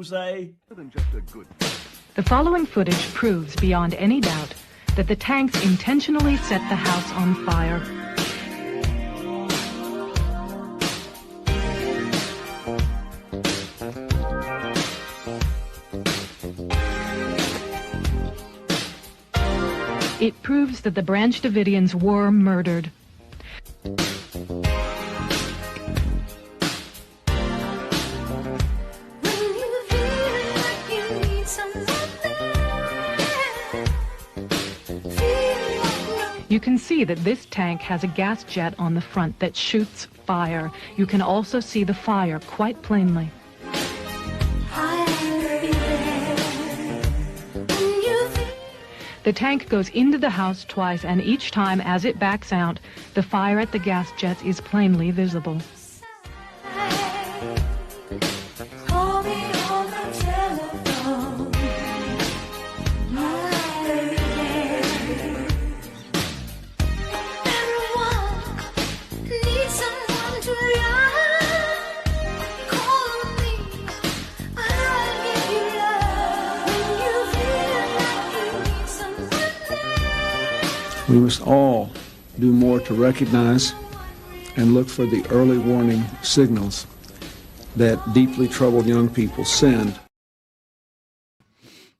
Jose. The following footage proves beyond any doubt that the tanks intentionally set the house on fire. It proves that the Branch Davidians were murdered. You can see that this tank has a gas jet on the front that shoots fire. You can also see the fire quite plainly. The tank goes into the house twice, and each time as it backs out, the fire at the gas jets is plainly visible. We must all do more to recognize and look for the early warning signals that deeply troubled young people send.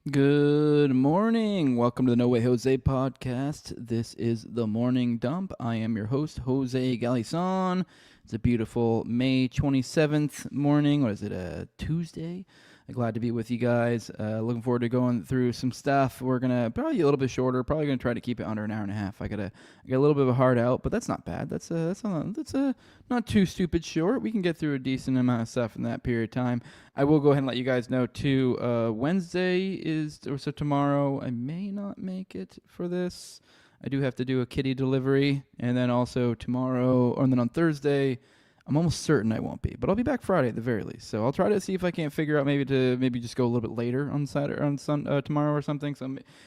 Good morning. Welcome to the No Way Jose podcast. This is the Morning Dump. I am your host, Jose Galison. It's a beautiful May 27th morning. What is it, Tuesday? Glad to be with you guys. Looking forward to going through some stuff. We're gonna probably a little bit shorter. Probably gonna try to keep it under an hour and a half. I got a little bit of a hard out, but that's not bad. That's not too stupid short. We can get through a decent amount of stuff in that period of time. I will go ahead and let you guys know too. Wednesday so tomorrow. I may not make it for this. I do have to do a kitty delivery, and then also tomorrow, and then on Thursday. I'm almost certain I won't be, but I'll be back Friday at the very least. So I'll try to see if I can't figure out maybe just go a little bit later on Saturday, tomorrow or something.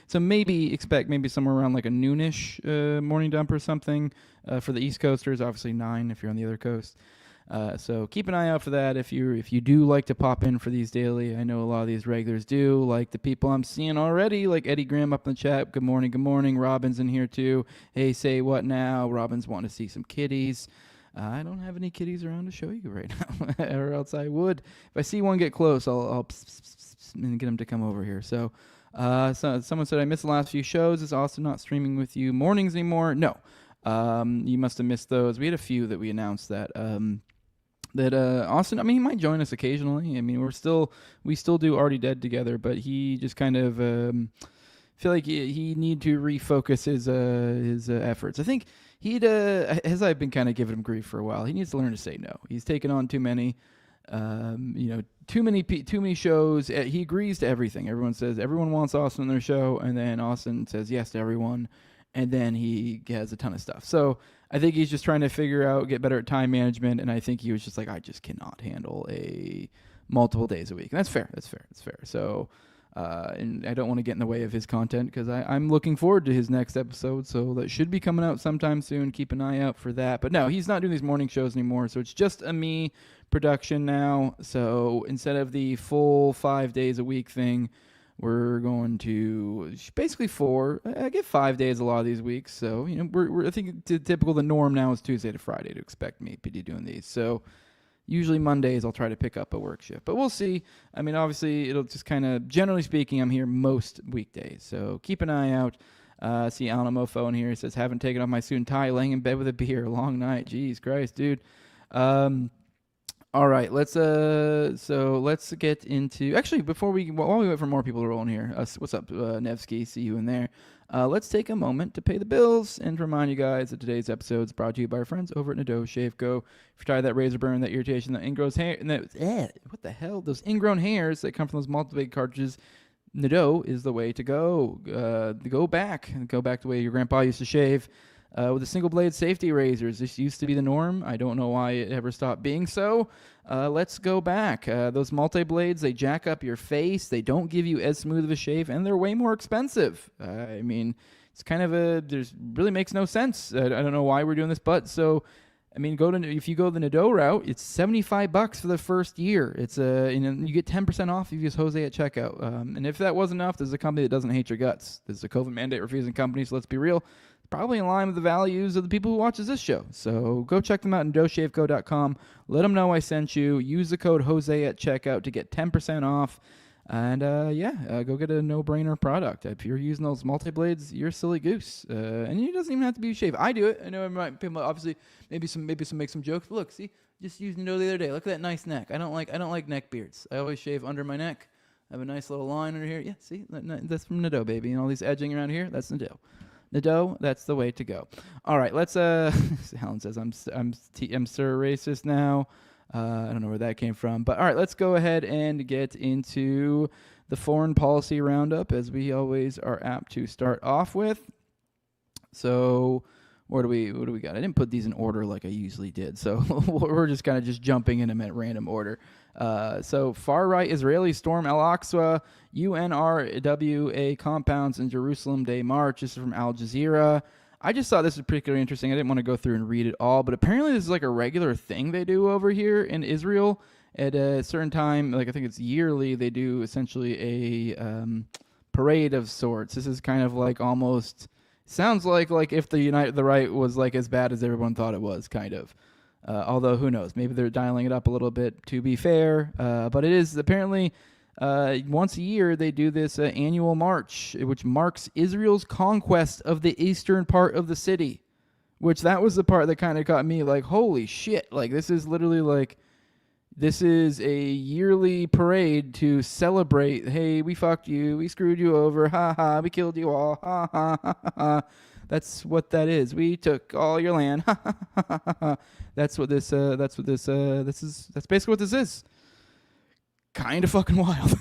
So maybe expect somewhere around like a noonish morning dump or something for the East Coasters. Obviously 9 if you're on the other coast. So keep an eye out for that. If you do like to pop in for these daily, I know a lot of these regulars do. Like the people I'm seeing already, like Eddie Graham up in the chat. Good morning, good morning. Robin's in here too. Hey, say what now? Robin's wanting to see some kitties. I don't have any kitties around to show you right now, or else I would. If I see one get close, I'll and get them to come over here. So someone said, I missed the last few shows. Is Austin not streaming with you mornings anymore? No. You must have missed those. We had a few that we announced that Austin, I mean, he might join us occasionally. I mean, we still do Already Dead together, but he just kind of feel like he need to refocus his efforts. I think as I've been kind of giving him grief for a while, he needs to learn to say no. He's taken on too many, too many shows. He agrees to everything. Everyone wants Austin on their show, and then Austin says yes to everyone, and then he has a ton of stuff. So I think he's just trying to get better at time management, and I think he was just like, I just cannot handle multiple days a week. And that's fair. So. And I don't want to get in the way of his content because I'm looking forward to his next episode. So that should be coming out sometime soon. Keep an eye out for that. But no, he's not doing these morning shows anymore. So it's just a me production now. So instead of the full 5 days a week thing, we're going to basically 4. I get 5 days a lot of these weeks. So, I think the norm now is Tuesday to Friday to expect me to be doing these. So usually Mondays I'll try to pick up a work shift, but we'll see. I mean, obviously it'll just kind of, generally speaking, I'm here most weekdays, so keep an eye out. See Alan Mofo in here. He says, haven't taken off my suit and tie, laying in bed with a beer. Long night. Jeez Christ, dude. All right, let's get into, actually, while we wait for more people to roll in here, what's up, Nevsky? See you in there. Let's take a moment to pay the bills and remind you guys that today's episode is brought to you by our friends over at Nado Shave Go. If you're tired of that razor burn, that irritation, that ingrown hair, what the hell? Those ingrown hairs that come from those multi-blade cartridges, Nado is the way to go. Go back the way your grandpa used to shave. With the single blade safety razors. This used to be the norm. I don't know why it ever stopped being so. Let's go back. Those multi-blades, they jack up your face. They don't give you as smooth of a shave, and they're way more expensive. I mean, it's kind of really makes no sense. I don't know why we're doing this, but so I mean, if you go the Nadeau route, it's $75 for the first year. It's you get 10% off if you use Jose at checkout. And if that wasn't enough, there's a company that doesn't hate your guts. There's a COVID mandate refusing company, so let's be real. Probably in line with the values of the people who watches this show. So go check them out at NWJShaveCo.com. Let them know I sent you. Use the code Jose at checkout to get 10% off. And go get a no-brainer product. If you're using those multi-blades, you're a silly goose. And it doesn't even have to be shaved. I do it. I know people obviously maybe some make some jokes. But look, see, just used Nadeau the other day. Look at that nice neck. I don't like neck beards. I always shave under my neck. I have a nice little line under here. Yeah, see, that's from Nadeau, baby. And all these edging around here, that's Nadeau. Nadeau, that's the way to go. All right, let's. Helen says I'm Sir Racist now. I don't know where that came from, but all right, let's go ahead and get into the foreign policy roundup, as we always are apt to start off with. So, what do we got? I didn't put these in order like I usually did, so we're just kind of just jumping in them at random order. So, far-right Israeli storm Al-Aqsa, UNRWA compounds in Jerusalem Day March. This is from Al Jazeera. I just thought this was particularly interesting. I didn't want to go through and read it all, but apparently this is like a regular thing they do over here in Israel at a certain time. Like I think it's yearly. They do essentially a parade of sorts. This is kind of like almost sounds like if the right was like as bad as everyone thought it was, kind of. Although who knows? Maybe they're dialing it up a little bit to be fair. But it is apparently. Once a year, they do this annual march, which marks Israel's conquest of the eastern part of the city, which that was the part that kind of got me like, holy shit. Like, this is literally like, this is a yearly parade to celebrate, hey, we fucked you, we screwed you over, ha ha, we killed you all, ha ha ha ha. That's what that is. We took all your land, ha ha ha ha ha. That's basically what this is. Kind of fucking wild.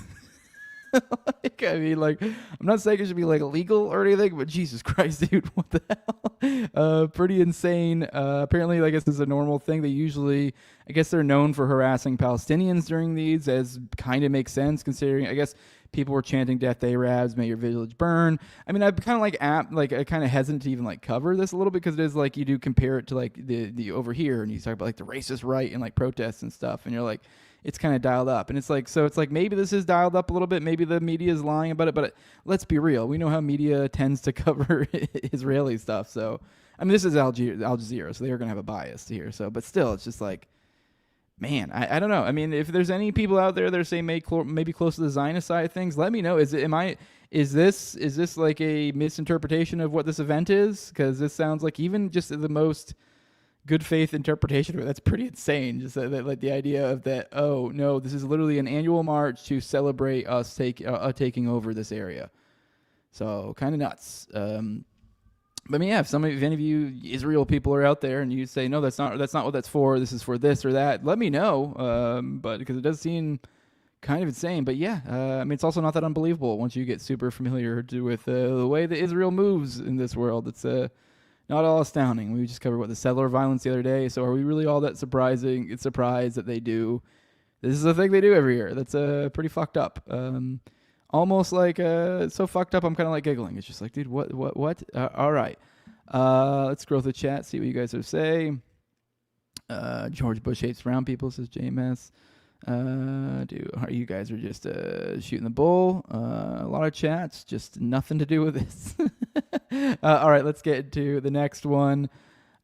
I mean, like, I'm not saying it should be like illegal or anything, but Jesus Christ, dude, what the hell? Pretty insane. Apparently, I guess this is a normal thing. I guess they're known for harassing Palestinians during these, as kind of makes sense considering, I guess, people were chanting "Death Arabs, may your village burn." I mean, I'm kind of I kind of hesitant to even like cover this a little because it is like you do compare it to like the over here, and you talk about like the racist right and like protests and stuff, and you're like, it's kind of dialed up. And it's like maybe this is dialed up a little bit. Maybe the media is lying about it. But let's be real. We know how media tends to cover Israeli stuff. So, I mean, this is Al Jazeera, so they're going to have a bias here. So, but still, it's just like, man, I don't know. I mean, if there's any people out there that are saying maybe close to the Zionist side of things, let me know. Is this like a misinterpretation of what this event is? Because this sounds like even just the most good faith interpretation of it, that's pretty insane. Just that like the idea of that, oh no, this is literally an annual march to celebrate us taking over this area. So kind of nuts. But I mean, yeah, if any of you Israel people are out there and you say no, that's not what that's for. This is for this or that. Let me know. But because it does seem kind of insane. But yeah, I mean, it's also not that unbelievable once you get super familiar with the way that Israel moves in this world. It's not all astounding. We just covered the settler violence the other day. So are we really all that surprised that they do? This is a thing they do every year. That's pretty fucked up. Almost like so fucked up. I'm kind of like giggling. It's just like, dude, what? All right. Let's scroll through the chat. See what you guys have to say. George Bush hates brown people, says JMS. You guys are just shooting the bull. A lot of chats, just nothing to do with this. All right, let's get to the next one.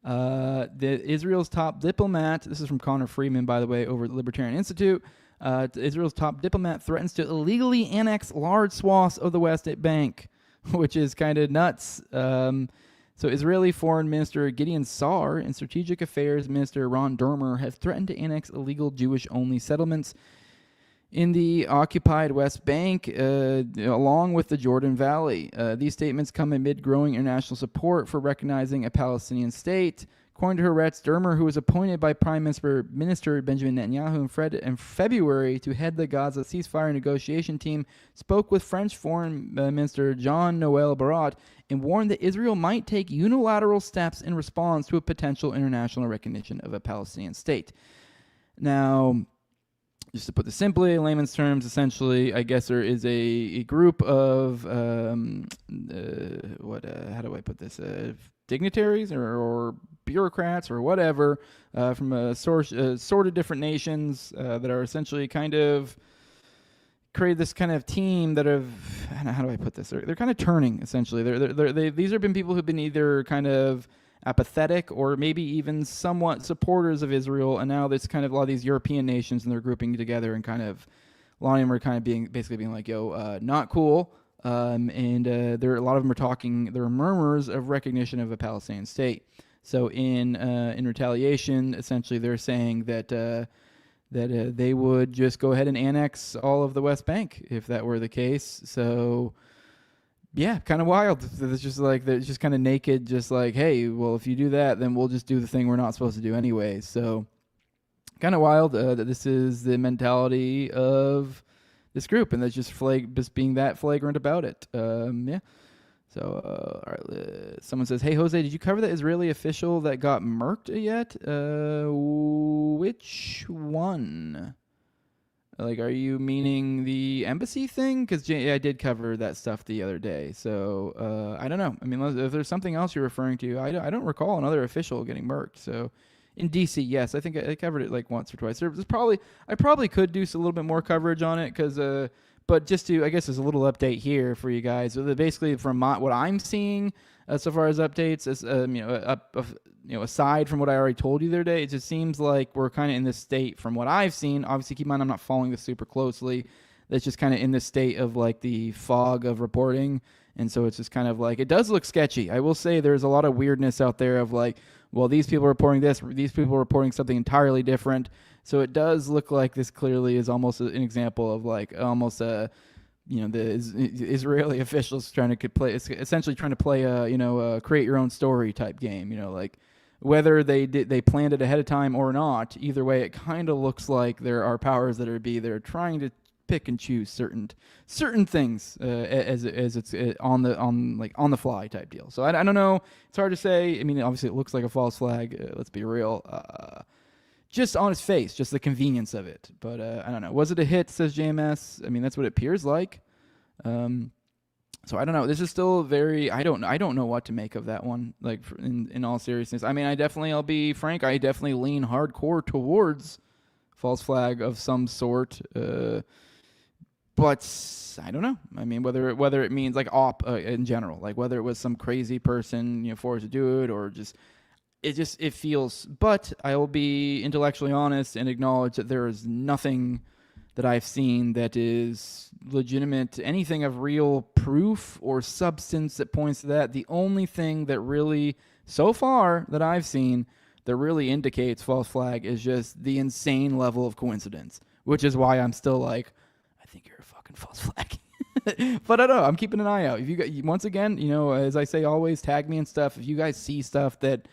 Israel's top diplomat, this is from Connor Freeman, by the way, over at the Libertarian Institute. Israel's top diplomat threatens to illegally annex large swaths of the West Bank, which is kind of nuts. So Israeli Foreign Minister Gideon Saar and Strategic Affairs Minister Ron Dermer have threatened to annex illegal Jewish-only settlements in the occupied West Bank, along with the Jordan Valley. These statements come amid growing international support for recognizing a Palestinian state. According to Haaretz, Dermer, who was appointed by Prime Minister Benjamin Netanyahu in February to head the Gaza ceasefire negotiation team, spoke with French Foreign Minister Jean-Noël Barrot and warned that Israel might take unilateral steps in response to a potential international recognition of a Palestinian state. Now, just to put this simply, in layman's terms, essentially, I guess there is a group of, how do I put this? dignitaries or bureaucrats or whatever from assorted different nations that are essentially kind of create this kind of team that have, how do I put this? They're kind of turning, essentially. These have been people who've been either kind of apathetic or maybe even somewhat supporters of Israel, and now there's kind of a lot of these European nations, and they're grouping together and kind of, a lot of them are kind of being like, yo, not cool. And there a lot of them are talking, there are murmurs of recognition of a Palestinian state. So in retaliation, essentially they're saying that they would just go ahead and annex all of the West Bank if that were the case. So yeah, kind of wild. It's just kind of naked, just like, hey, well, if you do that, then we'll just do the thing we're not supposed to do anyway. So kind of wild that this is the mentality of this group, and that's just being that flagrant about it. Yeah. So, all right. Someone says, "Hey, Jose, did you cover the Israeli official that got murked yet? Which one? Like, are you meaning the embassy thing? Because I did cover that stuff the other day. So, I don't know. I mean, if there's something else you're referring to, I don't recall another official getting murked. So, in DC, yes, I think I covered it like once or twice. I probably could do a little bit more coverage on it because. But just to, I guess, there's a little update here for you guys. So basically, from what I'm seeing so far as updates, aside from what I already told you the other day, it just seems like we're kind of in this state from what I've seen. Obviously, keep in mind, I'm not following this super closely. That's just kind of in this state of like the fog of reporting. And so it's just kind of like, it does look sketchy. I will say there's a lot of weirdness out there of like, well, these people are reporting this, these people are reporting something entirely different. So it does look like this clearly is almost an example of like almost the Israeli officials trying to play, essentially trying to play a create your own story type game. Like whether they planned it ahead of time or not, either way, it kind of looks like there are powers that are trying to pick and choose certain things as it's on the fly type deal. So I don't know. It's hard to say. I mean, obviously it looks like a false flag. Let's be real. Just on its face, just the convenience of it. But I don't know. Was it a hit, says JMS? I mean, that's what it appears like. So I don't know. This is still very, I don't know what to make of that one, like in all seriousness. I mean, I'll be frank, I definitely lean hardcore towards false flag of some sort. But I don't know. I mean, whether it means like in general, like whether it was some crazy person, forced to do it or just... It feels, but I will be intellectually honest and acknowledge that there is nothing that I've seen that is legitimate, anything of real proof or substance that points to that. The only thing that really, so far, that I've seen that really indicates false flag is just the insane level of coincidence, which is why I'm still like, I think you're a fucking false flag. But I don't know. I'm keeping an eye out. If you guys, once again, as I say, always tag me and stuff. If you guys see stuff that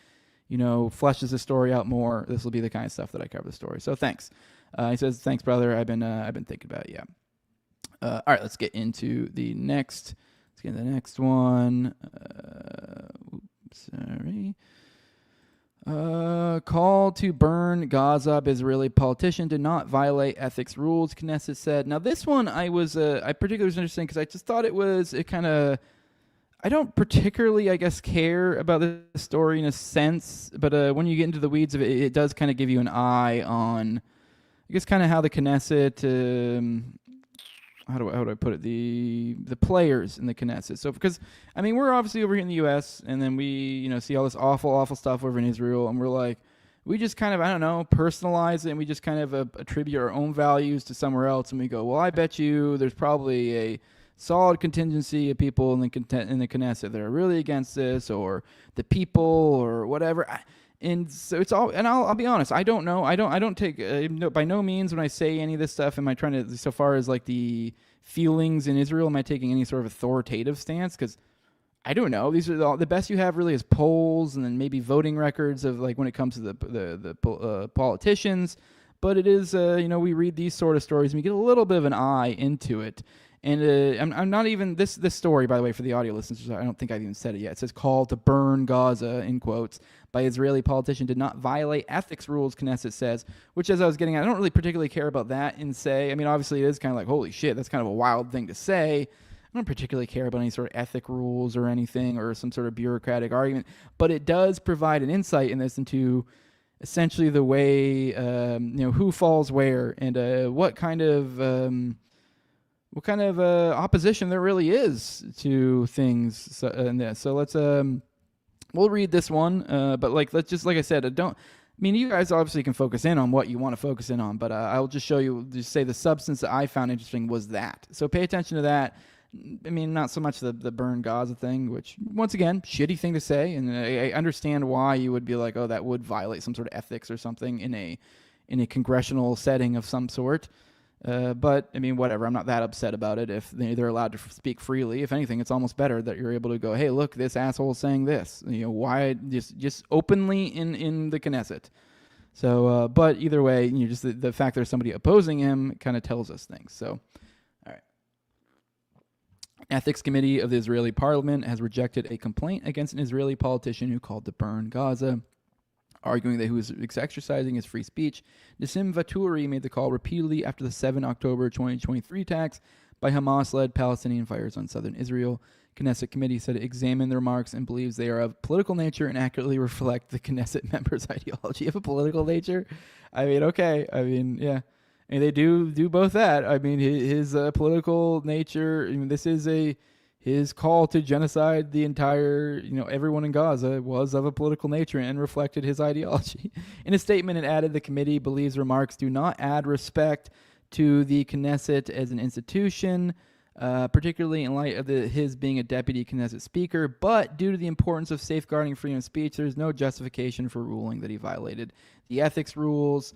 fleshes the story out more, this will be the kind of stuff that I cover the story. So thanks. He says, thanks, brother. I've been thinking about it. Yeah. All right, let's get into the next. Let's get into the next one. Sorry. Call to burn Gaza. Israeli politician did not violate ethics rules, Knesset said. Now, this one I particularly was interesting because I just thought I don't particularly, I guess, care about this story in a sense, but when you get into the weeds of it, it does kind of give you an eye on, I guess, kind of how the Knesset, how do I put it, the players in the Knesset. So, because, I mean, we're obviously over here in the U.S., and then we, see all this awful, awful stuff over in Israel, and we're like, we just kind of, I don't know, personalize it, and we just kind of attribute our own values to somewhere else, and we go, well, I bet you there's probably a solid contingency of people in the Knesset that are really against this, or the people, or whatever. And so it's all. And I'll be honest. I don't know. I don't take. By no means when I say any of this stuff am I trying to. So far as like the feelings in Israel, am I taking any sort of authoritative stance? Because I don't know. These are the best you have really is polls and then maybe voting records of like when it comes to the politicians. But it is we read these sort of stories and we get a little bit of an eye into it. And I'm not even, this story, by the way, for the audio listeners, I don't think I've even said it yet. It says, call to burn Gaza, in quotes, by Israeli politician did not violate ethics rules, Knesset says, which, as I was getting at, I don't really particularly care about that and say, I mean, obviously it is kind of like, holy shit, that's kind of a wild thing to say. don't particularly care about any sort of ethic rules or anything or some sort of bureaucratic argument, but it does provide an insight in this into essentially the way, who falls where and what kind of opposition there really is to things in this. So let's we'll read this one, but let's just, like I said, you guys obviously can focus in on what you want to focus in on, but I'll just show you, just say the substance that I found interesting was that. So pay attention to that. Not so much the burn Gaza thing, which, once again, shitty thing to say, and I understand why you would be like, oh, that would violate some sort of ethics or something in a congressional setting of some sort. But whatever. I'm not that upset about it if they're allowed to speak freely. If anything, it's almost better that you're able to go, hey, look, this asshole is saying this. Why just openly in the Knesset. So, but either way, just the fact there's somebody opposing him kind of tells us things. So, all right. Ethics Committee of the Israeli Parliament has rejected a complaint against an Israeli politician who called to burn Gaza, arguing that he was exercising his free speech. Nassim Vatouri made the call repeatedly after the 7 October 2023 attacks by Hamas-led Palestinian fighters on southern Israel. Knesset committee said it examined the remarks and believes they are of political nature and accurately reflect the Knesset members' ideology of a political nature. Okay. Yeah. And they do both that. His political nature, this is his call to genocide the entire, everyone in Gaza was of a political nature and reflected his ideology. In a statement, it added the committee believes remarks do not add respect to the Knesset as an institution, particularly in light of his being a deputy Knesset speaker, but due to the importance of safeguarding freedom of speech, there's no justification for ruling that he violated the ethics rules.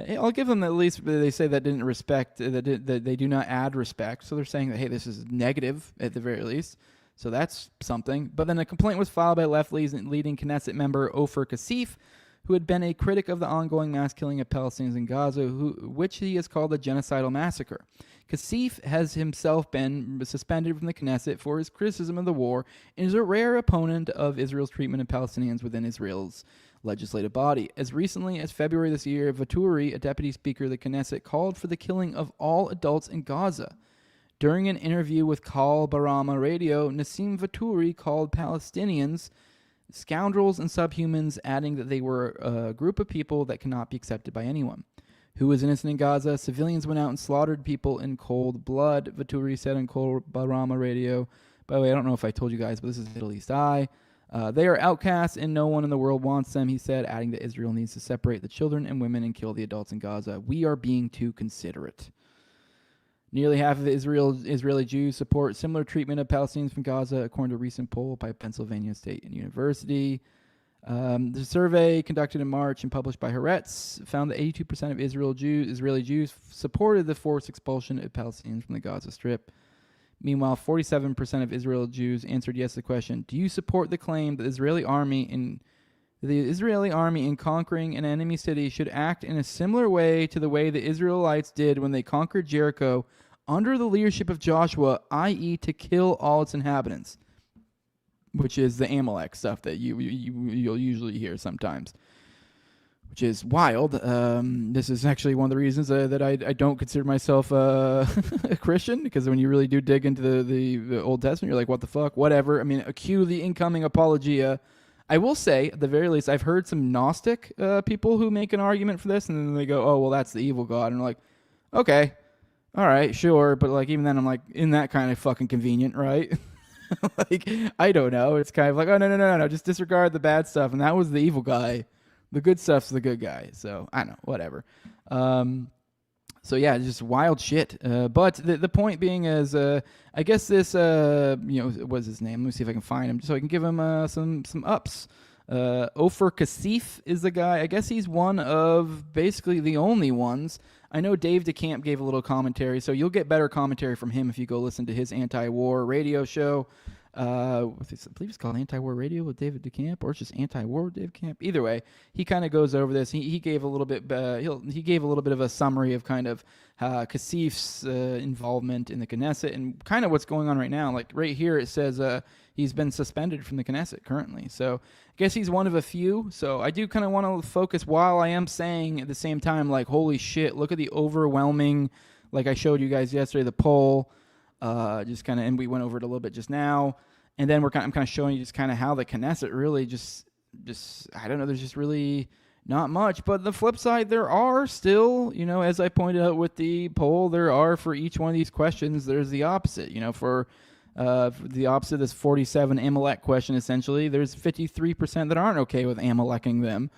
I'll give them at least they say that didn't respect, that they do not add respect. So they're saying that, hey, this is negative at the very least. So that's something. But then a complaint was filed by leading Knesset member Ofer Kasif, who had been a critic of the ongoing mass killing of Palestinians in Gaza, which he has called a genocidal massacre. Kasif has himself been suspended from the Knesset for his criticism of the war and is a rare opponent of Israel's treatment of Palestinians within Israel's legislative body. As recently as February this year, Vatouri, a deputy speaker of the Knesset, called for the killing of all adults in Gaza. During an interview with Kal Barama Radio, Nassim Vatouri called Palestinians scoundrels and subhumans, adding that they were a group of people that cannot be accepted by anyone. Who was innocent in Gaza? Civilians went out and slaughtered people in cold blood, Vatouri said on Kal Barama Radio. By the way, I don't know if I told you guys, but this is Middle East Eye. They are outcasts and no one in the world wants them, he said, adding that Israel needs to separate the children and women and kill the adults in Gaza. We are being too considerate. Nearly half of Israeli Jews support similar treatment of Palestinians from Gaza, according to a recent poll by Pennsylvania State University. The survey conducted in March and published by Haaretz found that 82% of Israeli Jews supported the forced expulsion of Palestinians from the Gaza Strip. Meanwhile, 47% of Israeli Jews answered yes to the question, do you support the claim that the Israeli army in conquering an enemy city should act in a similar way to the way the Israelites did when they conquered Jericho under the leadership of Joshua, i.e. to kill all its inhabitants, which is the Amalek stuff that you'll usually hear sometimes, which is wild. This is actually one of the reasons that I don't consider myself a Christian, because when you really do dig into the Old Testament, you're like, what the fuck, whatever. Cue the incoming apologia. I will say, at the very least, I've heard some Gnostic people who make an argument for this, and then they go, oh, well, that's the evil God. And I'm like, okay, all right, sure. But even then, I'm like, isn't that kind of fucking convenient, right? I don't know. It's kind of like, oh, no, just disregard the bad stuff. And that was the evil guy. The good stuff's the good guy. So, I don't know, whatever. So, yeah, just wild shit. But the point being is, I guess this, what's his name? Let me see if I can find him so I can give him some ups. Ofer Kasif is the guy. I guess he's one of basically the only ones. I know Dave DeCamp gave a little commentary, so you'll get better commentary from him if you go listen to his anti-war radio show. I believe it's called Anti-War Radio with David DeCamp, or it's just Anti-War with Dave Camp. Either way, he kind of goes over this. He gave a little bit. He gave a little bit of a summary of kind of Kasif's involvement in the Knesset and kind of what's going on right now. Like right here, it says he's been suspended from the Knesset currently. So I guess he's one of a few. So I do kind of want to focus while I am saying at the same time, like, holy shit, look at the overwhelming. Like I showed you guys yesterday, the poll. Just kind of, and we went over it a little bit just now. And then I'm kind of showing you just kind of how the Knesset really just I don't know. There's just really not much. But the flip side, there are still, as I pointed out with the poll, there are for each one of these questions, there's the opposite. For the opposite of this 47 Amalek question, essentially, there's 53% that aren't okay with Amaleking them.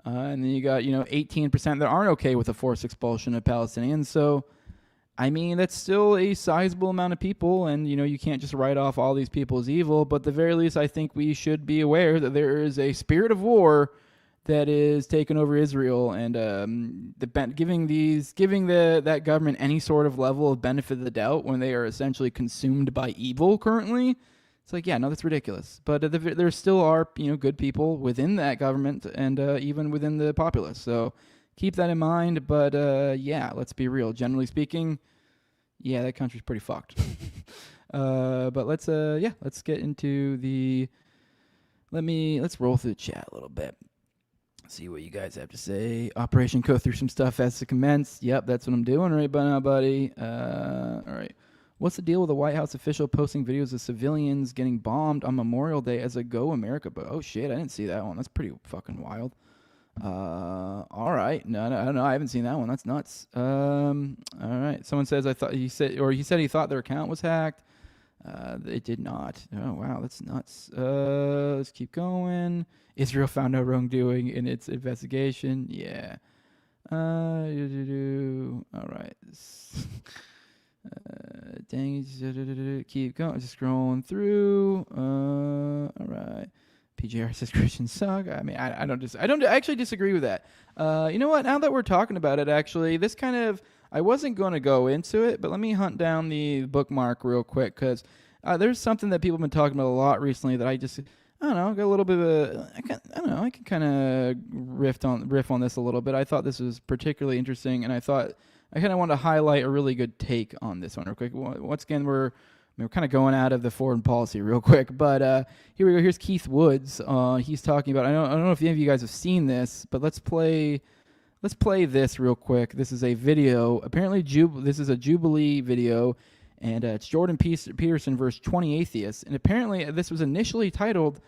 And then you got, 18% that aren't okay with the forced expulsion of Palestinians. So, I mean, that's still a sizable amount of people, and, you can't just write off all these people as evil, but at the very least, I think we should be aware that there is a spirit of war that is taking over Israel, and giving that government any sort of level of benefit of the doubt when they are essentially consumed by evil currently, it's like, yeah, no, that's ridiculous. But there still are, good people within that government and even within the populace, so keep that in mind. But yeah, let's be real. Generally speaking, yeah, that country's pretty fucked. But let's get into the. Let's roll through the chat a little bit. See what you guys have to say. Operation go through some stuff as to commence. Yep, that's what I'm doing right by now, buddy. All right. What's the deal with the White House official posting videos of civilians getting bombed on Memorial Day as a Go America? But oh shit, I didn't see that one. That's pretty fucking wild. All right. No, I don't know. I haven't seen that one. That's nuts. All right. Someone says he said he thought their account was hacked. It did not. Oh wow, that's nuts. Let's keep going. Israel found no wrongdoing in its investigation. Yeah. All right. Dang. Keep going. Just scrolling through. All right. PJR says Christians suck. I mean, I don't actually disagree with that. You know what? Now that we're talking about it, actually, this kind of, I wasn't going to go into it, but let me hunt down the bookmark real quick, because there's something that people have been talking about a lot recently that I don't know, got a little bit of I can kind of riff on this a little bit. I thought this was particularly interesting, and I thought I kind of wanted to highlight a really good take on this one real quick. Once again, we're kind of going out of the foreign policy real quick, but here we go. Here's Keith Woods. He's talking about, I don't know if any of you guys have seen this, but let's play this real quick. This is a video. Apparently, this is a Jubilee video, and it's Jordan Peterson versus 20 atheists. And apparently, this was initially titled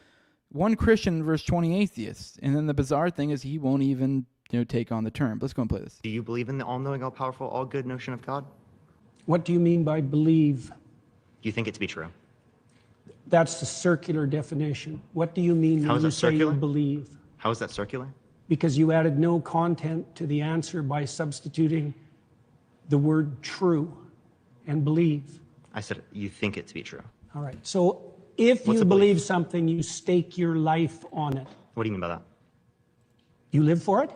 "One Christian versus 20 atheists." And then the bizarre thing is he won't even take on the term. Let's go and play this. Do you believe in the all-knowing, all-powerful, all-good notion of God? What do you mean by believe? Do you think it to be true? That's the circular definition. What do you mean when you say you believe? How is that circular? Because you added no content to the answer by substituting the word true and believe. I said you think it to be true. All right. So if you believe something, you stake your life on it. What do you mean by that? You live for it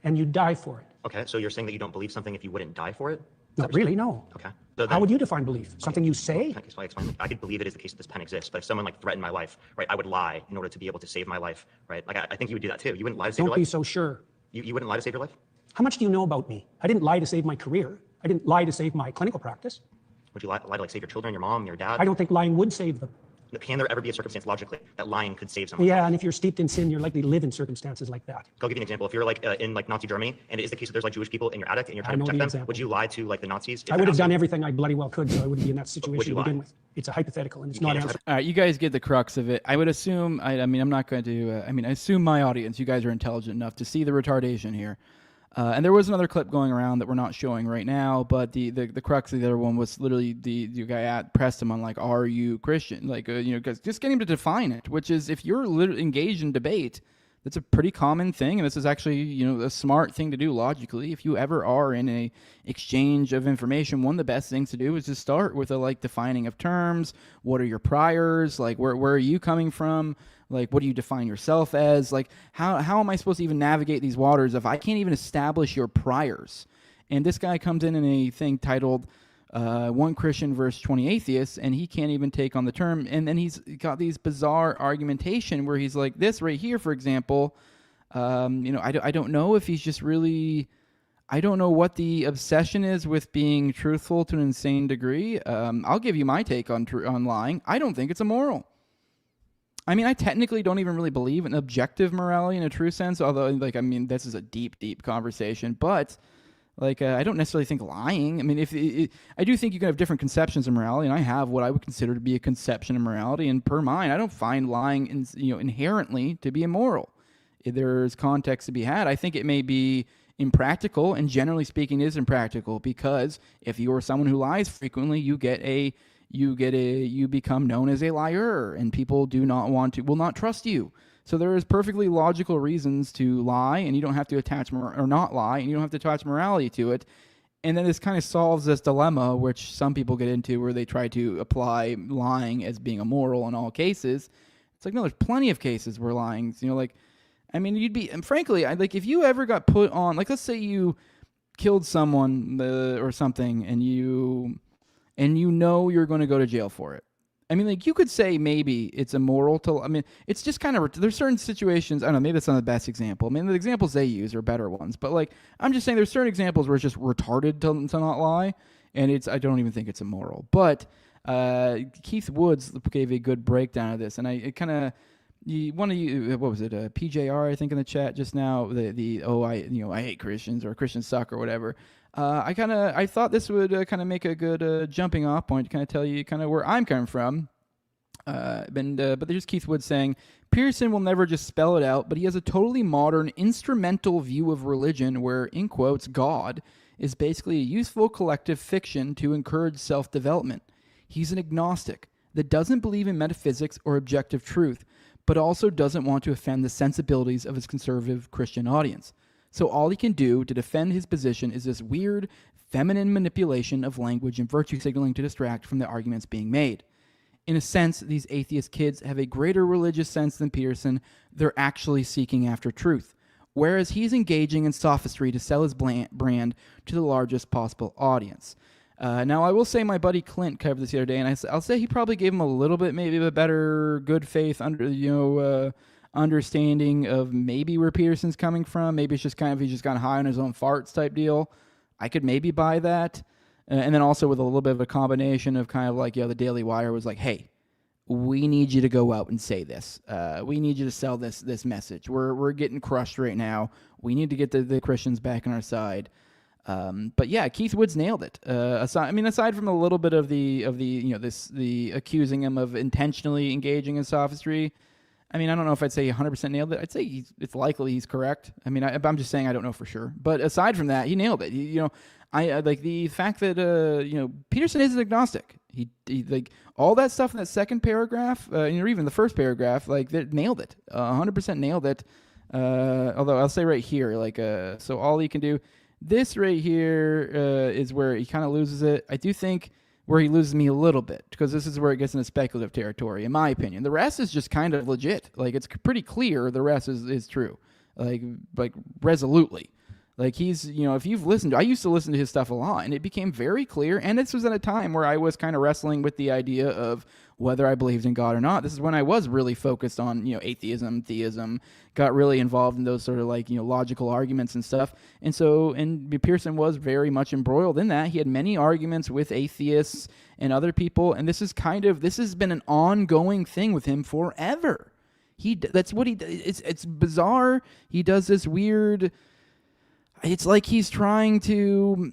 and you die for it. Okay, so you're saying that you don't believe something if you wouldn't die for it? Not really, no. Okay. So then, how would you define belief? Something you say? So I explain. I could believe it is the case that this pen exists, but if someone threatened my life, right, I would lie in order to be able to save my life, right? I think you would do that too. You wouldn't lie to save your life. Don't be so sure. You wouldn't lie to save your life? How much do you know about me? I didn't lie to save my career. I didn't lie to save my clinical practice. Would you lie to save your children, your mom, your dad? I don't think lying would save them. Can there ever be a circumstance logically that lying could save someone? Yeah, and if you're steeped in sin, you're likely to live in circumstances like that. I'll give you an example. If you're in Nazi Germany, and it is the case that there's Jewish people in your attic and you're trying to protect them, would you lie to the Nazis? I would have done everything I bloody well could, so I wouldn't be in that situation to begin with. It's a hypothetical, and it's not answered. All right, you guys get the crux of it. I would assume. I mean, I'm not going to. I assume my audience, you guys are intelligent enough to see the retardation here. And there was another clip going around that we're not showing right now, but the crux of the other one was literally the guy pressed him on are you Christian? Just getting him to define it, which is if you're engaged in debate, that's a pretty common thing, and this is actually a smart thing to do logically. If you ever are in a exchange of information, one of the best things to do is to start with a defining of terms. What are your priors? Where are you coming from? What do you define yourself as? How am I supposed to even navigate these waters if I can't even establish your priors? And this guy comes in a thing titled One Christian versus 20 Atheists, and he can't even take on the term. And then he's got these bizarre argumentation where he's like this right here, for example. I don't know if he's just really... I don't know what the obsession is with being truthful to an insane degree. I'll give you my take on lying. I don't think it's immoral. I mean, I technically don't even really believe in objective morality in a true sense, although, this is a deep, deep conversation. But, Like, I don't necessarily think lying. I mean, I do think you can have different conceptions of morality, and I have what I would consider to be a conception of morality. And per mine, I don't find lying, inherently to be immoral. There's context to be had. I think it may be impractical, and generally speaking, is impractical because if you are someone who lies frequently, you become known as a liar, and people will not trust you. So there is perfectly logical reasons to lie, and you don't have to attach or not lie, and you don't have to attach morality to it. And then this kind of solves this dilemma, which some people get into, where they try to apply lying as being immoral in all cases. It's like, no, there's plenty of cases where lying, you'd be, and frankly, if you ever got put on, like, let's say you killed someone or something, and you're going to go to jail for it. I mean, like, you could say maybe it's immoral to, it's just kind of, there's certain situations, I don't know, maybe that's not the best example. I mean, the examples they use are better ones, but, like, I'm just saying there's certain examples where it's just retarded to not lie, and I don't even think it's immoral. But Keith Woods gave a good breakdown of this, and what was it, PJR, I think, in the chat just now, I hate Christians, or Christians suck, or whatever. I thought this would kind of make a good jumping off point to kind of tell you kind of where I'm coming from. But there's Keith Wood saying, Pearson will never just spell it out, but he has a totally modern, instrumental view of religion where, in quotes, God is basically a useful collective fiction to encourage self-development. He's an agnostic that doesn't believe in metaphysics or objective truth, but also doesn't want to offend the sensibilities of his conservative Christian audience. So all he can do to defend his position is this weird, feminine manipulation of language and virtue signaling to distract from the arguments being made. In a sense, these atheist kids have a greater religious sense than Peterson. They're actually seeking after truth, whereas he's engaging in sophistry to sell his brand to the largest possible audience. Now, I will say my buddy Clint covered this the other day, and I'll say he probably gave him a little bit, maybe a better good faith understanding of maybe where Peterson's coming from. Maybe it's just kind of he's just gone high on his own farts type deal. I could maybe buy that. And then also with a little bit of a combination of kind of like, the Daily Wire was like, hey, we need you to go out and say this. We need you to sell this message. We're getting crushed right now. We need to get the Christians back on our side. But yeah, Keith Woods nailed it. Aside from a little bit of the accusing him of intentionally engaging in sophistry, I don't know if I'd say 100% nailed it. I'd say it's likely he's correct. I'm just saying I don't know for sure. But aside from that, he nailed it. I like the fact that Peterson is an agnostic. He like all that stuff in that second paragraph, even the first paragraph, like they nailed it. 100% nailed it. Although I'll say right here, so all he can do. This right here is where he kind of loses it. I do think where he loses me a little bit, because this is where it gets into speculative territory, in my opinion. The rest is just kind of legit. Like, it's pretty clear the rest is true. Like resolutely. Like, he's, if you've listened to, I used to listen to his stuff a lot, and it became very clear, and this was at a time where I was kind of wrestling with the idea of whether I believed in God or not. This is when I was really focused on, atheism, theism, got really involved in those sort of logical arguments and stuff. And Pearson was very much embroiled in that. He had many arguments with atheists and other people, and this has been an ongoing thing with him forever. That's what he does. It's bizarre. He does this weird, it's like he's trying to,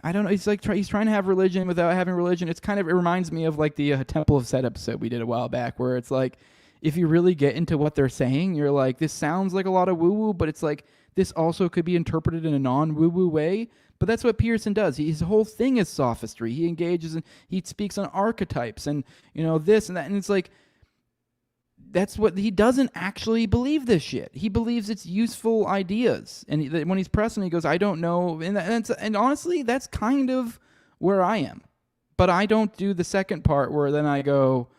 I don't know. It's like he's trying to have religion without having religion. It reminds me of like the Temple of Set episode we did a while back, where it's like, if you really get into what they're saying, you're like, this sounds like a lot of woo-woo, but it's like, this also could be interpreted in a non-woo-woo way. But that's what Pearson does. His whole thing is sophistry. He engages in, he speaks on archetypes and, this and that. And it's like, that's what he doesn't actually believe this shit. He believes it's useful ideas. And when he's pressing, he goes, I don't know. And honestly, that's kind of where I am. But I don't do the second part where then I go,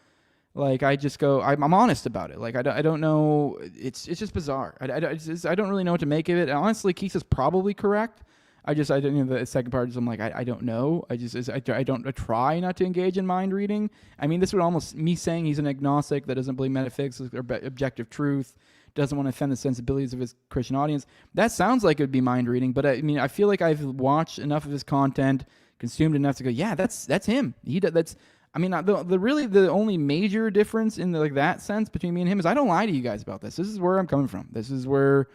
I'm honest about it. Like, I don't know. It's just bizarre. I don't really know what to make of it. And honestly, Keith is probably correct. I don't the second part is I'm like, I don't know. I try not to engage in mind reading. This would almost me saying he's an agnostic that doesn't believe metaphysics or objective truth, doesn't want to offend the sensibilities of his Christian audience. That sounds like it would be mind reading, but I feel like I've watched enough of his content, consumed enough to go, yeah, that's him. The only major difference in that sense between me and him is I don't lie to you guys about this. This is where I'm coming from. This is where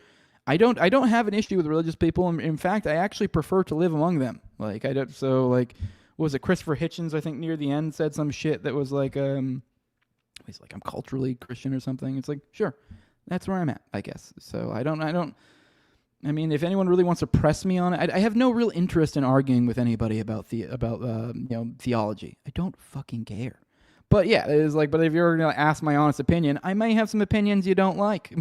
I don't have an issue with religious people. In fact, I actually prefer to live among them. Like I don't. So like, what was it? Christopher Hitchens, I think, near the end said some shit that was like, he's like, I'm culturally Christian or something. It's like, sure, that's where I'm at, I guess. So I mean, if anyone really wants to press me on it, I have no real interest in arguing with anybody about theology. I don't fucking care. But yeah, it is like, but if you're gonna ask my honest opinion, I may have some opinions you don't like,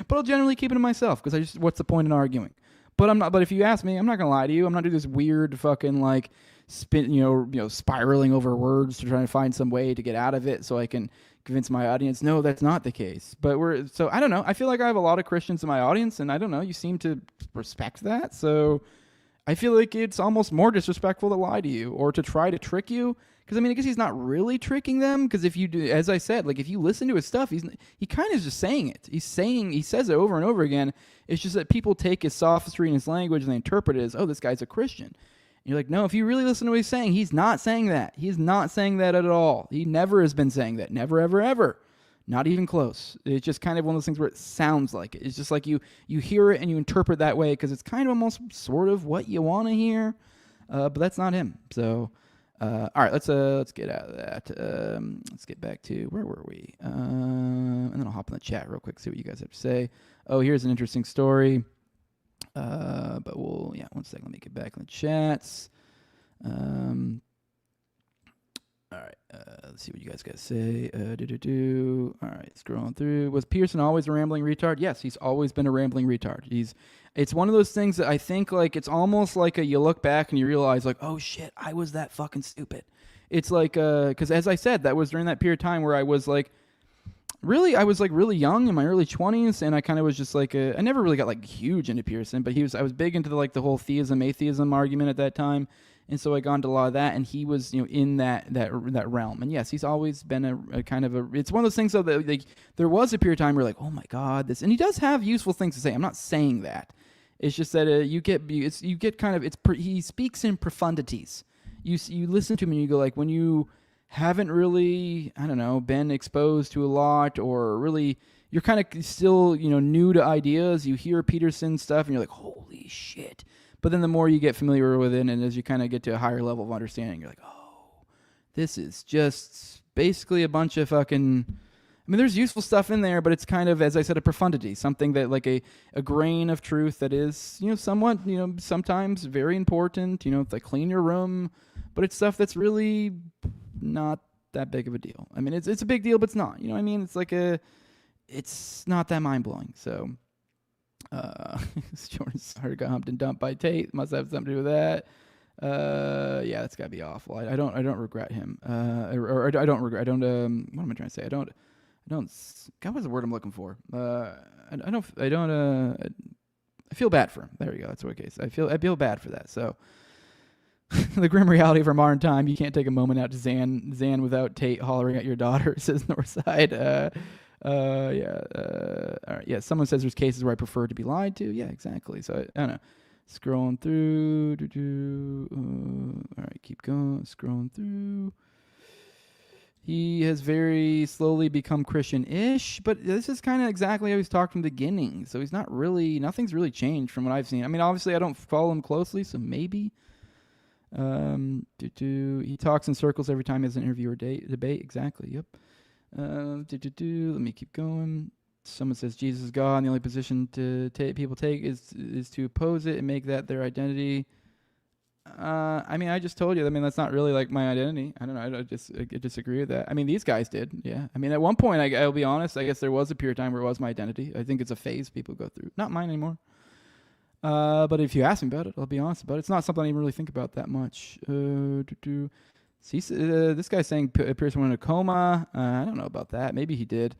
but I'll generally keep it to myself because what's the point in arguing? But I'm not. But if you ask me, I'm not gonna lie to you. I'm not doing this weird fucking like spin, spiraling over words to try to find some way to get out of it so I can convince my audience, no, that's not the case. But I don't know. I feel like I have a lot of Christians in my audience, and I don't know. You seem to respect that, so I feel like it's almost more disrespectful to lie to you or to try to trick you. Because, I mean, I guess he's not really tricking them. Because if you do, as I said, like if you listen to his stuff, he kind of is just saying it. He says it over and over again. It's just that people take his sophistry and his language and they interpret it as, oh, this guy's a Christian. And you're like, no, if you really listen to what he's saying, he's not saying that. He's not saying that at all. He never has been saying that. Never, ever, ever. Not even close. It's just kind of one of those things where it sounds like it. It's just like you hear it and you interpret that way because it's kind of almost sort of what you want to hear. But that's not him. So... all right, let's get out of that. Let's get back to where were we? And then I'll hop in the chat real quick, see what you guys have to say. Oh, here's an interesting story. But one second. Let me get back in the chats. All right, let's see what you guys got to say. All right, scrolling through. Was Pearson always a rambling retard? Yes, he's always been a rambling retard. It's one of those things that I think like it's almost like you look back and you realize like, oh shit, I was that fucking stupid. It's like because as I said, that was during that period of time where I was like really young in my early 20s, and I kind of was just like I never really got like huge into Pearson, but I was big into the whole theism argument at that time. And so I got into a lot of that, and he was, in that realm. And yes, he's always been a kind of a. It's one of those things though that like there was a period of time where like, oh my god, this, and he does have useful things to say. I'm not saying that. It's just that you get kind of he speaks in profundities. You listen to him and you go like when you haven't really been exposed to a lot or really you're kind of still new to ideas. You hear Peterson's stuff and you're like holy shit. But then the more you get familiar with it, and as you kind of get to a higher level of understanding, you're like, oh, this is just basically a bunch of fucking... I mean, there's useful stuff in there, but it's kind of, as I said, a profundity, something that like a grain of truth that is, somewhat, sometimes very important, like clean your room, but it's stuff that's really not that big of a deal. I mean, it's a big deal, but it's not. You know what I mean? It's like it's not that mind-blowing, so... Jordan's heart got humped and dumped by Tate. Must have something to do with that. Yeah, that's gotta be awful. I don't regret him. Or I don't regret. I don't. What am I trying to say? I don't. God, what's the word I'm looking for? I feel bad for him. There we go. That's what case. I feel bad for that. So. The grim reality of our modern time. You can't take a moment out to Zan without Tate hollering at your daughter. Says Northside. All right. Yeah, someone says there's cases where I prefer to be lied to. Yeah, exactly. So I don't know. Scrolling through. All right, keep going. Scrolling through. He has very slowly become Christian-ish, but this is kind of exactly how he's talked from the beginning. So he's nothing's really changed from what I've seen. I mean, obviously I don't follow him closely, so maybe. He talks in circles every time he has an interview or debate. Exactly. Yep. Let me keep going. Someone says Jesus is God, and the only position people take is to oppose it and make that their identity. I mean, I just told you. I mean, that's not really like my identity. I don't know. I disagree with that. I mean, these guys did. Yeah. I mean, at one point, I'll be honest. I guess there was a period of time where it was my identity. I think it's a phase people go through. Not mine anymore. But if you ask me about it, I'll be honest about it. It's not something I even really think about that much. See, this guy's saying Pearson went in a coma. I don't know about that. Maybe he did.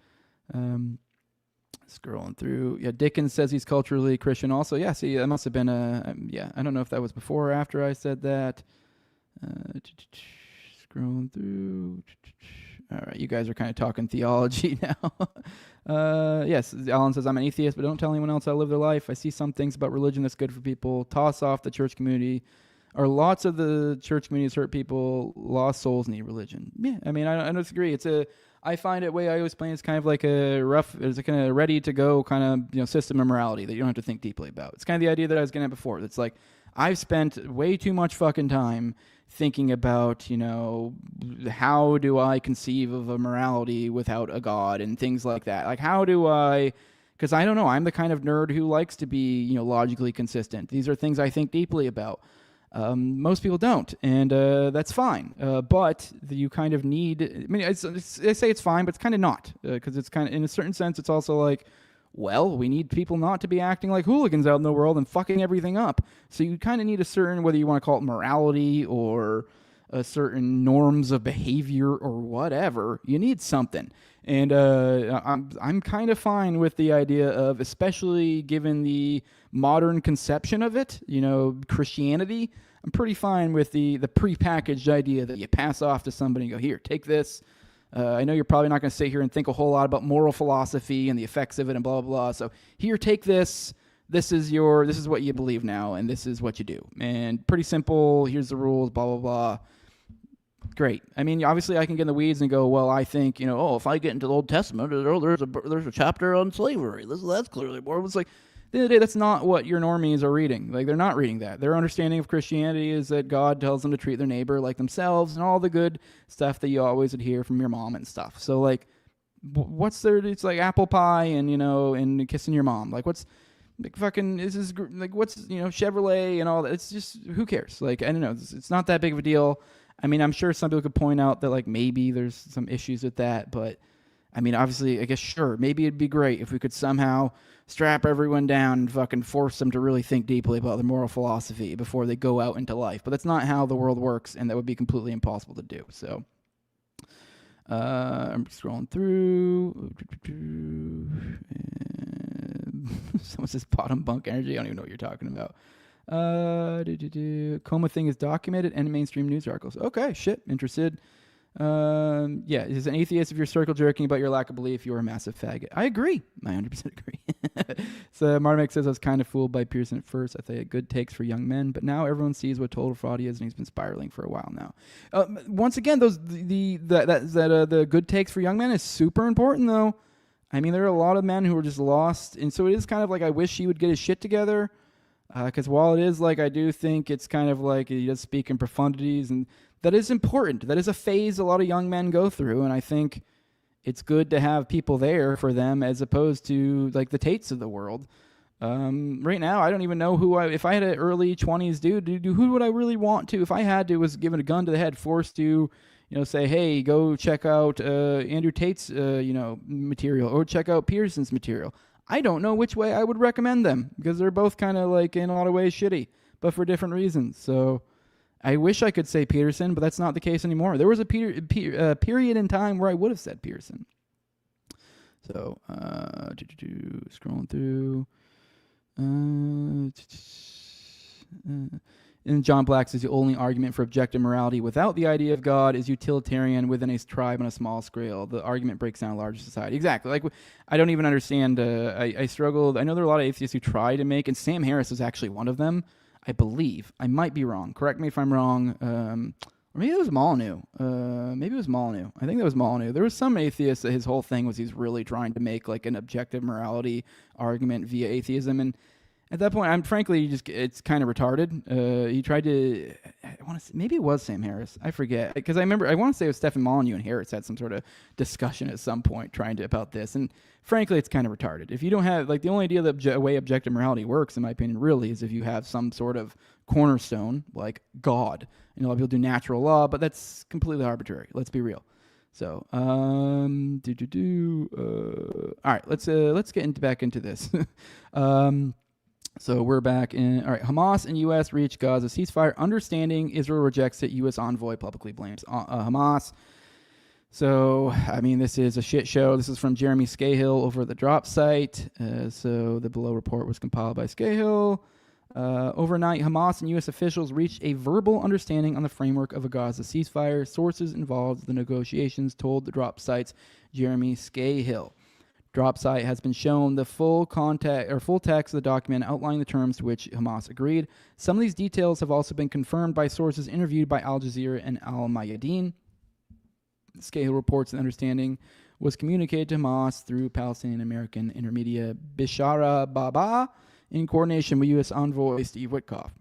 Scrolling through. Yeah, Dickens says he's culturally Christian also. Yeah, see, that must have been I don't know if that was before or after I said that. Scrolling through. All right, you guys are kind of talking theology now. Yes, Alan says, I'm an atheist, but don't tell anyone else how to live their life. I see some things about religion that's good for people. Toss off the church community. Are lots of the church communities hurt people? Lost souls need religion. Yeah, I mean, I don't disagree. I find it way I always explain it's kind of like it's a kind of ready to go kind of system of morality that you don't have to think deeply about. It's kind of the idea that I was getting at before. It's like I've spent way too much fucking time thinking about, how do I conceive of a morality without a God and things like that. Like, how do I, because I don't know, I'm the kind of nerd who likes to be, logically consistent. These are things I think deeply about. Most people don't, and that's fine. But you kind of need, I mean, I say it's fine, but it's kind of not, because it's kind of, in a certain sense, it's also like, well, we need people not to be acting like hooligans out in the world and fucking everything up. So you kind of need a certain, whether you want to call it morality or a certain norms of behavior or whatever, you need something. And I'm kind of fine with the idea of, especially given the modern conception of it, Christianity, I'm pretty fine with the prepackaged idea that you pass off to somebody and go, here, take this. I know you're probably not going to sit here and think a whole lot about moral philosophy and the effects of it and blah, blah, blah. So here, take this. This is what you believe now, and this is what you do. And pretty simple. Here's the rules, blah, blah, blah. Great. I mean, obviously I can get in the weeds and go, well, I think, if I get into the Old Testament, there's a chapter on slavery. That's clearly more. It's like, at the end of the day, that's not what your normies are reading. Like, they're not reading that. Their understanding of Christianity is that God tells them to treat their neighbor like themselves and all the good stuff that you always would hear from your mom and stuff. So, like, what's there? It's like apple pie and, and kissing your mom. Like, what's, like, fucking, what's, Chevrolet and all that. It's just, who cares? Like, I don't know. It's not that big of a deal. I mean, I'm sure some people could point out that, like, maybe there's some issues with that, but I mean, obviously, I guess, sure, maybe it'd be great if we could somehow strap everyone down and fucking force them to really think deeply about their moral philosophy before they go out into life. But that's not how the world works, and that would be completely impossible to do. So, I'm scrolling through. Someone says bottom bunk energy. I don't even know what you're talking about. Coma thing is documented and mainstream news articles. Okay, shit, interested. Yeah, as an atheist, if you're circle jerking about your lack of belief, you're a massive faggot. I agree. I 100% agree. So Marmek says, I was kind of fooled by Pearson at first. I thought he had good takes for young men, but now everyone sees what total fraud he is, and he's been spiraling for a while now. Once again, the good takes for young men is super important, though. I mean, there are a lot of men who are just lost, and so it is kind of like, I wish he would get his shit together. Because while it is like, I do think it's kind of like he does speak in profundities, and that is important. That is a phase a lot of young men go through, and I think it's good to have people there for them as opposed to like the Tates of the world. Right now, I don't even know if I had an early 20s dude, who would I really want to? If I had to, was given a gun to the head, forced to, say, hey, go check out Andrew Tate's, material, or check out Peterson's material. I don't know which way I would recommend them, because they're both kind of like in a lot of ways shitty, but for different reasons. So I wish I could say Peterson, but that's not the case anymore. There was a period in time where I would have said Peterson. So scrolling through. And John Black says the only argument for objective morality without the idea of God is utilitarian within a tribe on a small scale. The argument breaks down a larger society. Exactly. Like, I don't even understand. I struggled. I know there are a lot of atheists who try to make, and Sam Harris was actually one of them, I believe. I might be wrong. Correct me if I'm wrong. Or maybe it was Molyneux. I think that was Molyneux. There was some atheist that his whole thing was he's really trying to make like an objective morality argument via atheism, and at that point, it's kind of retarded. He tried to, maybe it was Sam Harris. I forget. Because I want to say it was Stephen Molyneux and Harris had some sort of discussion at some point about this. And frankly, it's kind of retarded. If you don't have, like, the only idea that the way objective morality works, in my opinion, really is if you have some sort of cornerstone, like God. A lot of people do natural law, but that's completely arbitrary. Let's be real. So, all right, let's get back into this. So we're back in. All right, Hamas and U.S. reach Gaza ceasefire. Understanding Israel rejects it. U.S. envoy publicly blames Hamas. So, I mean, this is a shit show. This is from Jeremy Scahill over at the drop site. So the below report was compiled by Scahill. Overnight, Hamas and U.S. officials reached a verbal understanding on the framework of a Gaza ceasefire. Sources involved in the negotiations told the drop site's Jeremy Scahill. drop site has been shown the full text of the document outlining the terms to which Hamas agreed. Some of these details have also been confirmed by sources interviewed by Al Jazeera and Al Mayadeen. Scahill reports and understanding was communicated to Hamas through Palestinian-American intermediate Bishara Baba in coordination with U.S. envoy Steve Witkoff.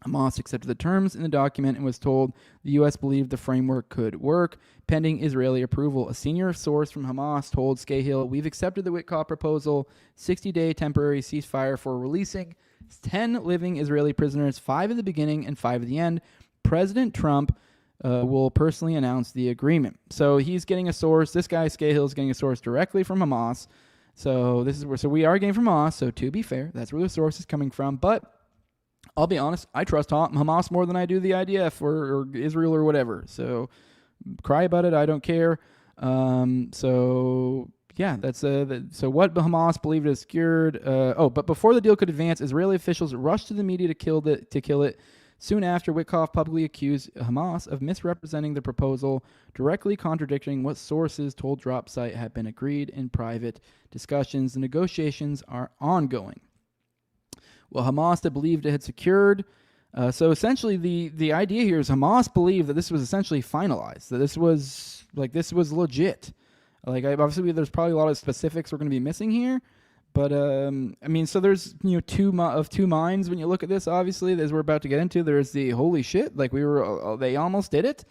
Hamas accepted the terms in the document and was told the U.S. believed the framework could work, pending Israeli approval. A senior source from Hamas told Scahill, "We've accepted the Witkoff proposal, 60-day temporary ceasefire for releasing 10 living Israeli prisoners, 5 at the beginning and 5 at the end. President Trump will personally announce the agreement." So he's getting a source. This guy, Scahill, is getting a source directly from Hamas. So we are getting from Hamas. So to be fair, that's where the source is coming from. But I'll be honest, I trust Hamas more than I do the IDF or Israel or whatever. So cry about it. I don't care. So yeah, that's so what Hamas believed is secured. But before the deal could advance, Israeli officials rushed to the media to kill it. Soon after, Witkoff publicly accused Hamas of misrepresenting the proposal, directly contradicting what sources told drop site had been agreed in private discussions. The negotiations are ongoing. Well, Hamas had believed it had secured. So essentially, the idea here is Hamas believed that this was essentially finalized, that this was legit. Like, obviously, there's probably a lot of specifics we're going to be missing here. But, so there's, two minds when you look at this, obviously, as we're about to get into. There's the holy shit, like they almost did it.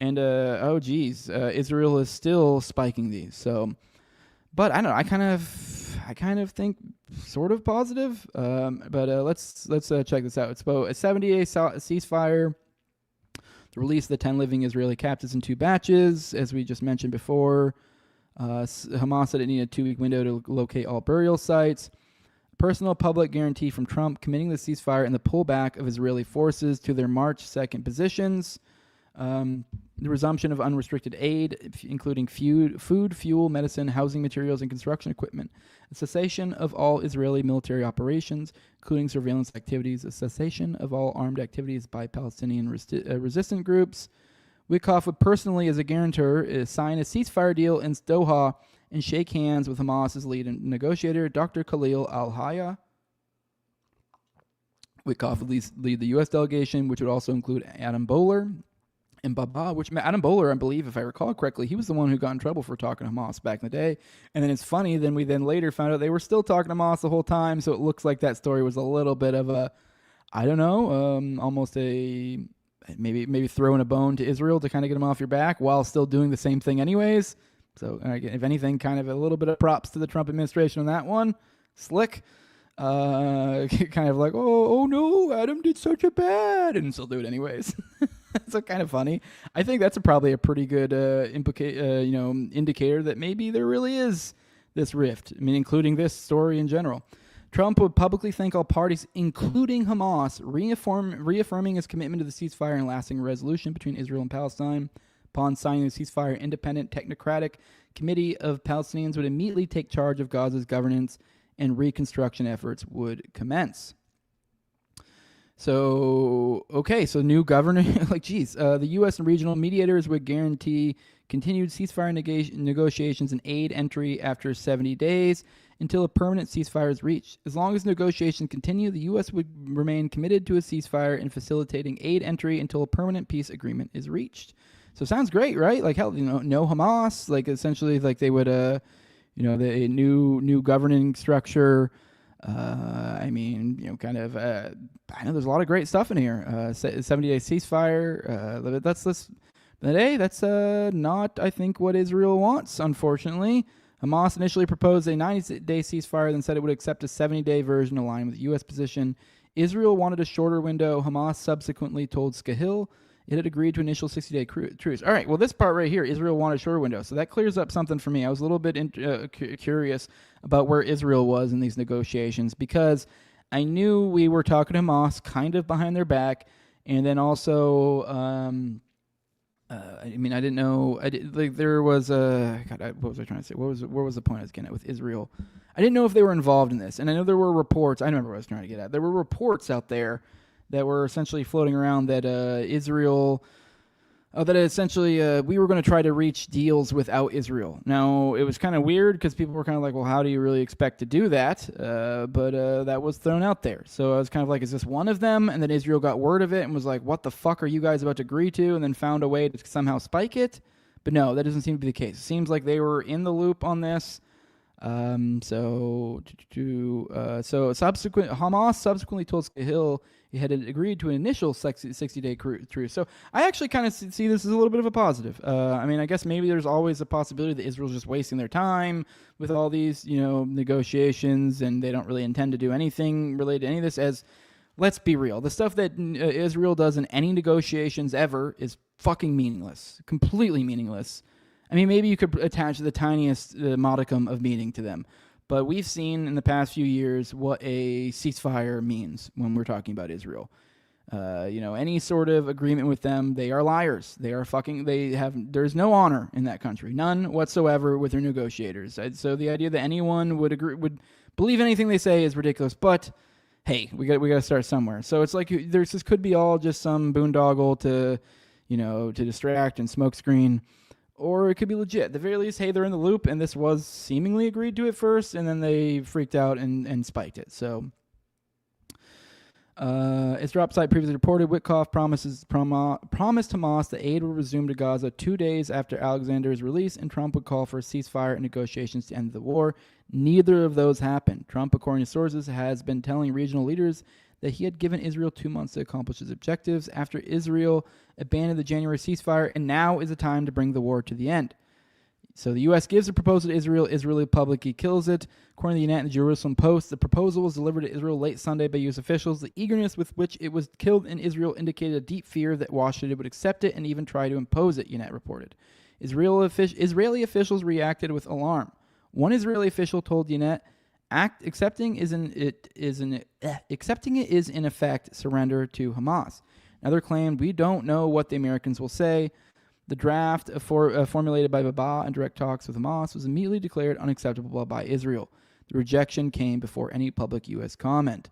And, Israel is still spiking these. So, but I don't know, I kind of think sort of positive. But let's check this out. It's about a 70-day ceasefire, the release of the 10 living Israeli captives in 2 batches, as we just mentioned before. Hamas said it needed a 2-week window to locate all burial sites. Personal public guarantee from Trump committing the ceasefire and the pullback of Israeli forces to their March 2nd positions. The resumption of unrestricted aid, including food, fuel, medicine, housing materials, and construction equipment. A cessation of all Israeli military operations, including surveillance activities. A cessation of all armed activities by Palestinian resistant groups. Witkoff would personally, as a guarantor, sign a ceasefire deal in Doha and shake hands with Hamas's lead negotiator, Dr. Khalil al-Hayya. Witkoff would lead the U.S. delegation, which would also include Adam Bowler and Baba, which Adam Bowler, I believe, if I recall correctly, he was the one who got in trouble for talking to Hamas back in the day. And then it's funny, then we later found out they were still talking to Hamas the whole time, so it looks like that story was a little bit of a, I don't know, almost a... Maybe throwing a bone to Israel to kind of get them off your back while still doing the same thing anyways. So, if anything, kind of a little bit of props to the Trump administration on that one. Slick. Kind of like, oh no, Adam did such a bad, and still do it anyways. So kind of funny. I think that's probably a pretty good indicator that maybe there really is this rift. I mean, including this story in general. Trump would publicly thank all parties, including Hamas, reaffirming his commitment to the ceasefire and lasting resolution between Israel and Palestine. Upon signing the ceasefire, independent technocratic committee of Palestinians would immediately take charge of Gaza's governance and reconstruction efforts would commence. So new governor, the U.S. and regional mediators would guarantee continued ceasefire negotiations and aid entry after 70 days until a permanent ceasefire is reached. As long as negotiations continue, the U.S. would remain committed to a ceasefire and facilitating aid entry until a permanent peace agreement is reached. So sounds great, right? Like, hell, no Hamas, like essentially like they would, the new governing structure. I know there's a lot of great stuff in here. 70-day ceasefire. That's not, I think, what Israel wants, unfortunately. Hamas initially proposed a 90-day ceasefire, then said it would accept a 70-day version aligned with the U.S. position. Israel wanted a shorter window. Hamas subsequently told Scahill it had agreed to initial 60-day truce. All right, well, this part right here, Israel wanted a shorter window. So that clears up something for me. I was a little bit curious about where Israel was in these negotiations because I knew we were talking to Hamas kind of behind their back. And then also, I didn't know. There was what was I trying to say? Where was the point I was getting at with Israel? I didn't know if they were involved in this. And I know there were reports. I remember what I was trying to get at. There were reports out there that were essentially floating around that Israel That essentially we were going to try to reach deals without Israel. Now, it was kind of weird because people were kind of like, well, how do you really expect to do that? But that was thrown out there. So I was kind of like, is this one of them? And then Israel got word of it and was like, what the fuck are you guys about to agree to? And then found a way to somehow spike it. But no, that doesn't seem to be the case. It seems like they were in the loop on this. So Hamas subsequently told Hill he had agreed to an initial 60-day truce. So I actually kind of see this as a little bit of a positive. I mean, I guess maybe there's always a possibility that Israel's just wasting their time with all these, negotiations, and they don't really intend to do anything related to any of this. As let's be real, the stuff that Israel does in any negotiations ever is fucking meaningless, completely meaningless. I mean, maybe you could attach the tiniest modicum of meaning to them. But we've seen in the past few years what a ceasefire means when we're talking about Israel. Any sort of agreement with them, they are liars. There's no honor in that country. None whatsoever with their negotiators. So the idea that anyone would believe anything they say is ridiculous. But hey, we got to start somewhere. So it's like this could be all just some boondoggle to distract and smokescreen. Or it could be legit. At the very least, hey, they're in the loop, and this was seemingly agreed to at first, and then they freaked out and spiked it. So, as Drop site previously reported, Witkoff promised Hamas that aid will resume to Gaza 2 days after Alexander's release, and Trump would call for a ceasefire and negotiations to end the war. Neither of those happened. Trump, according to sources, has been telling regional leaders that he had given Israel 2 months to accomplish his objectives after Israel abandoned the January ceasefire, and now is the time to bring the war to the end. So the U.S. gives a proposal to Israel. Israel publicly kills it. According to the United Jerusalem Post, the proposal was delivered to Israel late Sunday by U.S. officials. The eagerness with which it was killed in Israel indicated a deep fear that Washington would accept it and even try to impose it, UNET reported. Israeli officials reacted with alarm. One Israeli official told UNET, accepting it is in effect surrender to Hamas. Another claimed, we don't know what the Americans will say. The draft formulated by Baba in direct talks with Hamas was immediately declared unacceptable by Israel. The rejection came before any public U.S. comment.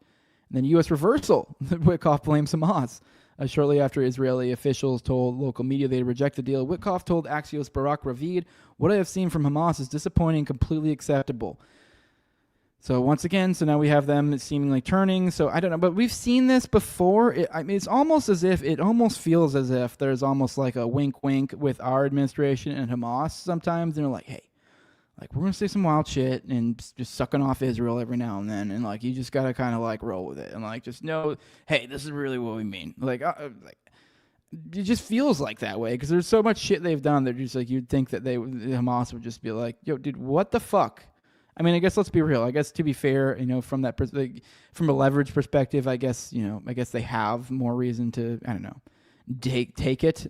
And then U.S. reversal. Witkoff blames Hamas. Shortly after Israeli officials told local media they reject the deal, Witkoff told Axios Barak Ravid, what I have seen from Hamas is disappointing, completely acceptable. So once again, now we have them seemingly turning. So I don't know, but we've seen this before. It's almost as if, it almost feels as if there's almost like a wink with our administration and Hamas sometimes. And they're like, hey, like we're going to say some wild shit and just sucking off Israel every now and then. And like, you just got to kind of like roll with it. And like, just know, hey, this is really what we mean. Like it just feels like that way because there's so much shit they've done that just like, you'd think that Hamas would just be like, yo, dude, what the fuck? I mean, I guess let's be real. I guess to be fair, from that from a leverage perspective, I guess they have more reason to, I don't know, take it,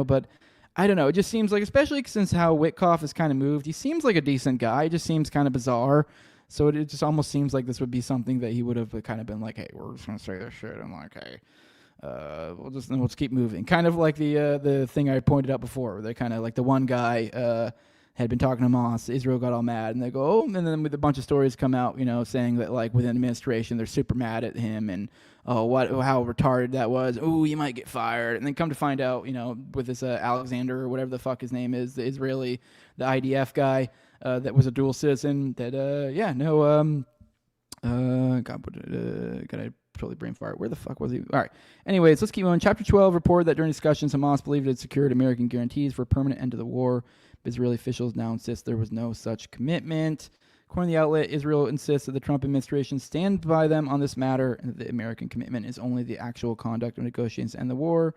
but I don't know. It just seems like, especially since how Witkoff has kind of moved, he seems like a decent guy. It just seems kind of bizarre. So it just almost seems like this would be something that he would have kind of been like, hey, we're just going to say this shit. I'm like, hey, we'll just keep moving. Kind of like the thing I pointed out before, where they kind of like the one guy, had been talking to Hamas, Israel got all mad, and they go, oh, and then with a bunch of stories come out, saying that like within the administration they're super mad at him and how retarded that was. Oh, you might get fired, and then come to find out, with this Alexander or whatever the fuck his name is, the IDF guy that was a dual citizen. That got a totally brain fart. Where the fuck was he? All right. Anyways, let's keep going. Chapter 12 reported that during discussions, Hamas believed it had secured American guarantees for a permanent end to the war. Israeli officials now insist there was no such commitment. According to the outlet, Israel insists that the Trump administration stand by them on this matter, and that the American commitment is only the actual conduct of negotiations to end the war,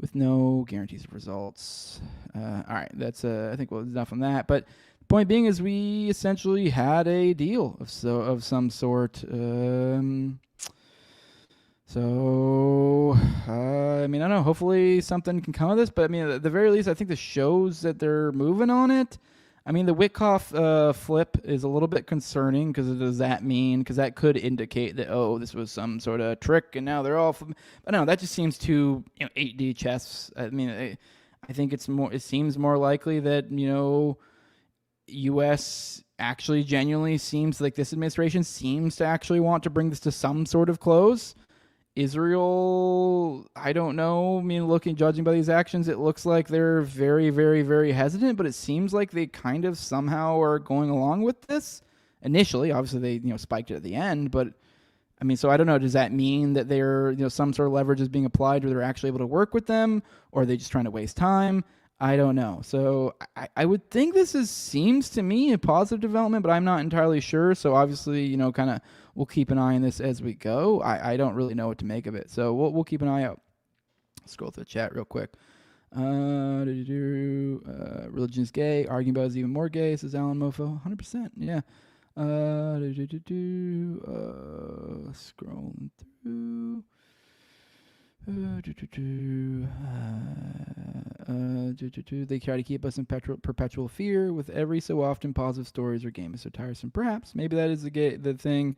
with no guarantees of results. All right, that's I think enough on that. But the point being is we essentially had a deal of some sort. I mean, I don't know. Hopefully something can come of this. But, I mean, at the very least, I think this shows that they're moving on it. I mean, the Witkoff flip is a little bit concerning because does that mean? Because that could indicate that, this was some sort of trick and now they're all... But no, that just seems too 8D chess. I mean, I think it seems more likely that, U.S. actually genuinely seems like this administration seems to actually want to bring this to some sort of close. Israel, I don't know. I mean, judging by these actions, it looks like they're very, very, very hesitant, but it seems like they kind of somehow are going along with this. Initially, obviously, they spiked it at the end, but I mean, so I don't know. Does that mean that they're some sort of leverage is being applied, where they're actually able to work with them, or are they just trying to waste time? I don't know. So I would think seems to me a positive development, but I'm not entirely sure. So obviously, kind of we'll keep an eye on this as we go. I don't really know what to make of it. So we'll keep an eye out. Scroll through the chat real quick. Religion is gay. Arguing about is even more gay, says Alan Mofo. 100%. Yeah. Scrolling through. They try to keep us in perpetual fear with every so often positive stories or game is so tiresome. Perhaps maybe that is the thing.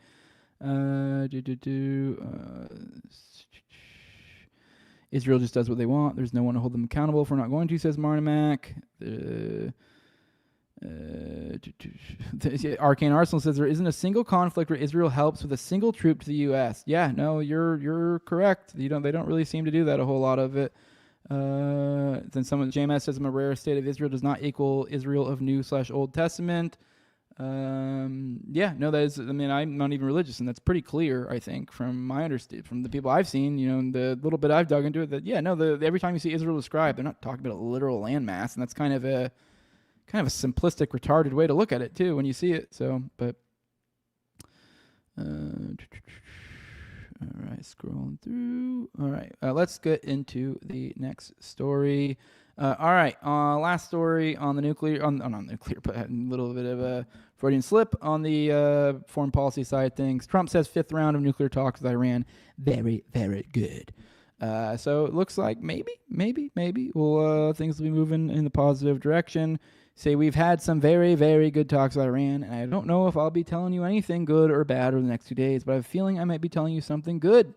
Israel just does what they want. There's no one to hold them accountable for not going to, says Marnimac. Arcane Arsenal says there isn't a single conflict where Israel helps with a single troop to the U.S. Yeah, no, you're correct. They don't really seem to do that a whole lot of it. Then JMS says, a rare state of Israel does not equal Israel of New/Old Testament. Yeah, no, that is. I mean, I'm not even religious, and that's pretty clear. I think from my understanding, from the people I've seen, and the little bit I've dug into it, that every time you see Israel described, they're not talking about a literal landmass, and that's kind of a simplistic, retarded way to look at it too when you see it. So, but all right, scrolling through. All right, let's get into the next story. All right, last story on the nuclear, not nuclear, but a little bit of a Freudian slip on the foreign policy side of things. Trump says 5th round of nuclear talks with Iran, very, very good. So it looks like maybe we'll things will be moving in the positive direction. Say we've had some very, very good talks with Iran, and I don't know if I'll be telling you anything good or bad over the next 2 days, but I have a feeling I might be telling you something good.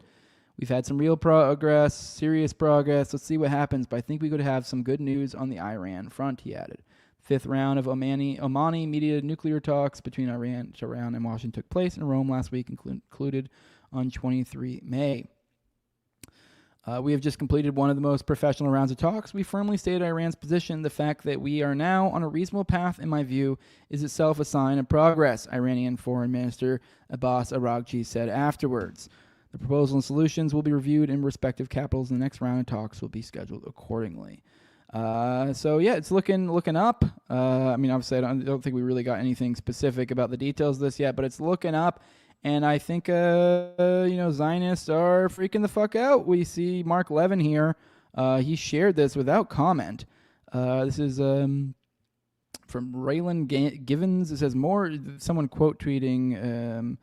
We've had some real progress, serious progress. Let's see what happens, but I think we could have some good news on the Iran front, he added. 5th round of Omani-mediated nuclear talks between Iran, Tehran, and Washington took place in Rome last week, concluded on 23 May. We have just completed one of the most professional rounds of talks. We firmly stated Iran's position. The fact that we are now on a reasonable path, in my view, is itself a sign of progress, Iranian Foreign Minister Abbas Araghchi said afterwards. The proposal and solutions will be reviewed in respective capitals, and the next round of talks will be scheduled accordingly. So yeah, it's looking up. I mean, obviously, I don't think we really got anything specific about the details of this yet, but it's looking up. And I think, Zionists are freaking the fuck out. We see Mark Levin here. He shared this without comment. This is from Raylan Givens. It says someone quote tweeting.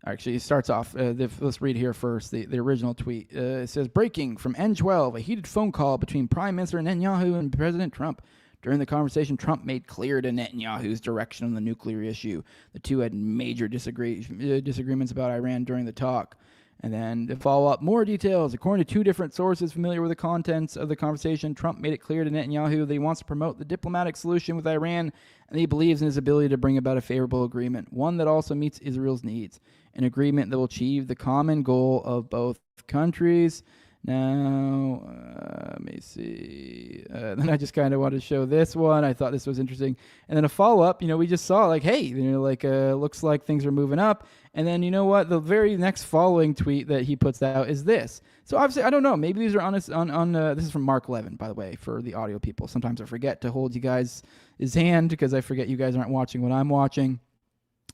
Actually, it starts off. Let's read here first, the original tweet. It says, breaking from N12, a heated phone call between Prime Minister Netanyahu and President Trump. During the conversation, Trump made clear to Netanyahu's direction on the nuclear issue. The two had major disagreements about Iran during the talk. And then to follow up, more details. According to two different sources familiar with the contents of the conversation, Trump made it clear to Netanyahu that he wants to promote the diplomatic solution with Iran, and he believes in his ability to bring about a favorable agreement, one that also meets Israel's needs, an agreement that will achieve the common goal of both countries. Now, let me see. Then I just kind of wanted to show this one. I thought this was interesting. And then a follow-up, we just saw hey, looks like things are moving up. And then you know what? The very next following tweet that he puts out is this. So obviously, I don't know. Maybe these are on this is from Mark Levin, by the way, for the audio people. Sometimes I forget to hold you guys' his hand because I forget you guys aren't watching what I'm watching.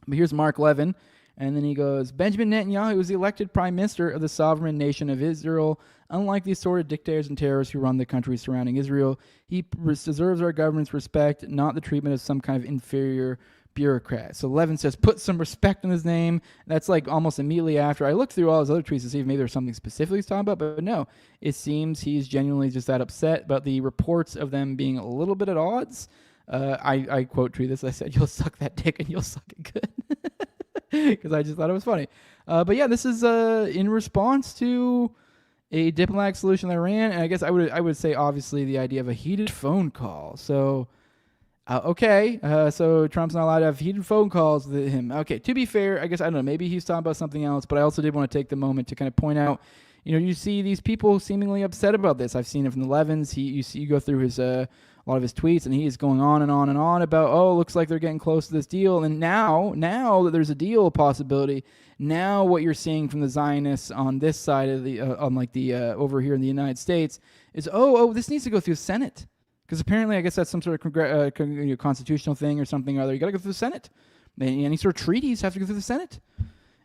But here's Mark Levin. And then he goes, Benjamin Netanyahu is the elected prime minister of the sovereign nation of Israel. Unlike the assorted dictators and terrorists who run the countries surrounding Israel, he deserves our government's respect, not the treatment of some kind of inferior bureaucrat. So Levin says, put some respect in his name. That's almost immediately after. I looked through all his other tweets to see if maybe there's something specific he's talking about, but no. It seems he's genuinely just that upset about the reports of them being a little bit at odds. I quote tweet this. I said, you'll suck that dick and you'll suck it good. Because I just thought it was funny. But yeah, this is in response to a diplomatic solution with Iran, and I guess I would say obviously the idea of a heated phone call. So Okay, so Trump's not allowed to have heated phone calls with him. Okay, to be fair, I guess, I don't know, maybe he's talking about something else, but I also did want to take the moment to kind of point out, you see these people seemingly upset about this. I've seen it from the Levins. You go through his a lot of his tweets, and he is going on and on and on about, looks like they're getting close to this deal. And now that there's a deal possibility, now what you're seeing from the Zionists on this side of the, over here in the United States is, this needs to go through the Senate. Because apparently, I guess that's some sort of constitutional thing or something or other. You got to go through the Senate. Any sort of treaties have to go through the Senate.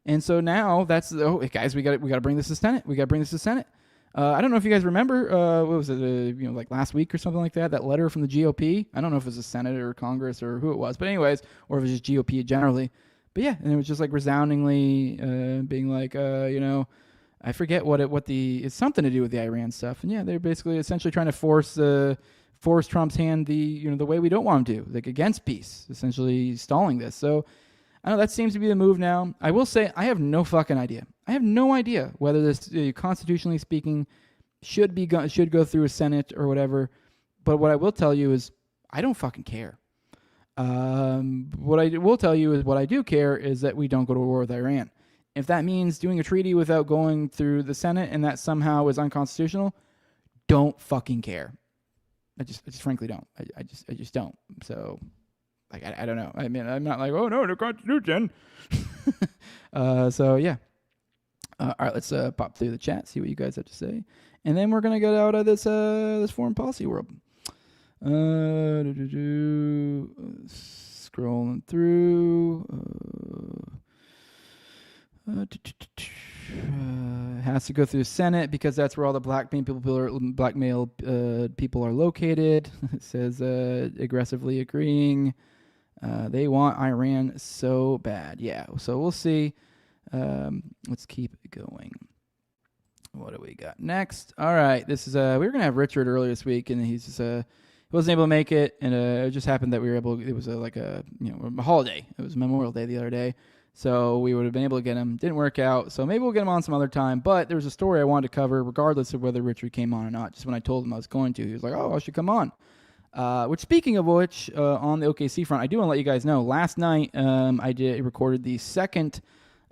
And so now that's, guys, we got to bring this to the Senate. We got to bring this to the Senate. I don't know if you guys remember, what was it, like last week or something like that letter from the GOP. I don't know if it was the Senate or Congress or who it was, but anyways, or if it was just GOP generally. But yeah, and it was just like resoundingly being like, I forget it's something to do with the Iran stuff. And yeah, they're basically essentially trying to force Trump's hand the way we don't want him to, like against peace, essentially stalling this. So I know that seems to be the move now. I will say I have no fucking idea. I have no idea whether this, constitutionally speaking, should go through a Senate or whatever. But what I will tell you is I don't fucking care. What I will tell you is what I do care is that we don't go to war with Iran. If that means doing a treaty without going through the Senate and that somehow is unconstitutional, don't fucking care. I just frankly don't. I just don't. So, like, I don't know. I mean, I'm not like, oh no, the Constitution. So yeah. All right, let's pop through the chat, see what you guys have to say, and then we're gonna get out of this foreign policy world. Scrolling through. Has to go through the Senate because that's where all the blackmail people are located. It says aggressively agreeing. They want Iran so bad. Yeah, so we'll see. Let's keep going. What do we got next? All right, this is we were gonna have Richard earlier this week, and he's just he wasn't able to make it, and it just happened that we were able. It was a holiday. It was Memorial Day the other day. So we would have been able to get him. Didn't work out. So maybe we'll get him on some other time. But there was a story I wanted to cover regardless of whether Richard came on or not. Just when I told him I was going to, he was like, I should come on. Which, speaking of which, on the OKC front, I do want to let you guys know. Last night, I recorded the second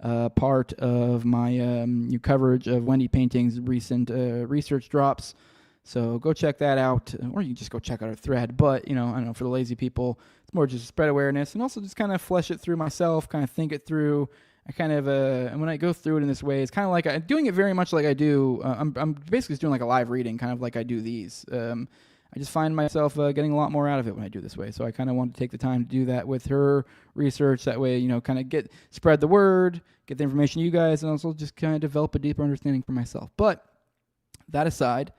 part of my coverage of Wendy Painting's recent research drops. So go check that out, or you can just go check out our thread. But, I don't know, for the lazy people, it's more just spread awareness and also just kind of flesh it through myself, kind of think it through. I kind of, and when I go through it in this way, it's kind of like I'm doing it very much like I do. I'm basically just doing like a live reading, kind of like I do these. I just find myself getting a lot more out of it when I do this way. So I kind of want to take the time to do that with her research. That way, kind of spread the word, get the information to you guys, and also just kind of develop a deeper understanding for myself. But that aside,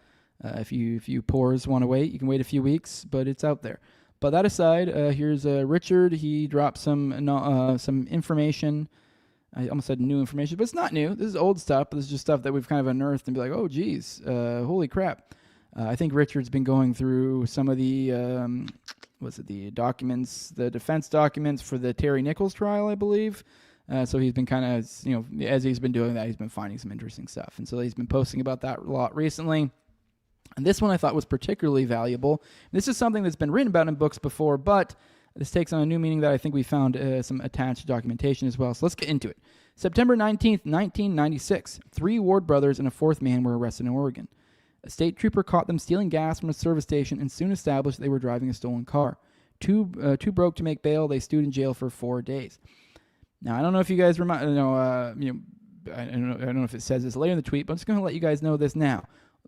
if you pores want to wait, you can wait a few weeks, but it's out there. But that aside, here's Richard. He dropped some information. I almost said new information, but it's not new. This is old stuff. This is just stuff that we've kind of unearthed and be like, oh, geez, holy crap. I think Richard's been going through some of the, the documents, the defense documents for the Terry Nichols trial, I believe. So he's been kind of, as he's been doing that, he's been finding some interesting stuff. And so he's been posting about that a lot recently. And this one I thought was particularly valuable. This is something that's been written about in books before, but this takes on a new meaning that I think we found some attached documentation as well. So let's get into it. September 19th, 1996, 3 Ward brothers and a 4th man were arrested in Oregon. A state trooper caught them stealing gas from a service station and soon established they were driving a stolen car. Too broke to make bail. They stewed in jail for 4 days. Now, I don't know if you guys I don't know if it says this later in the tweet, but I'm just going to let you guys know this now.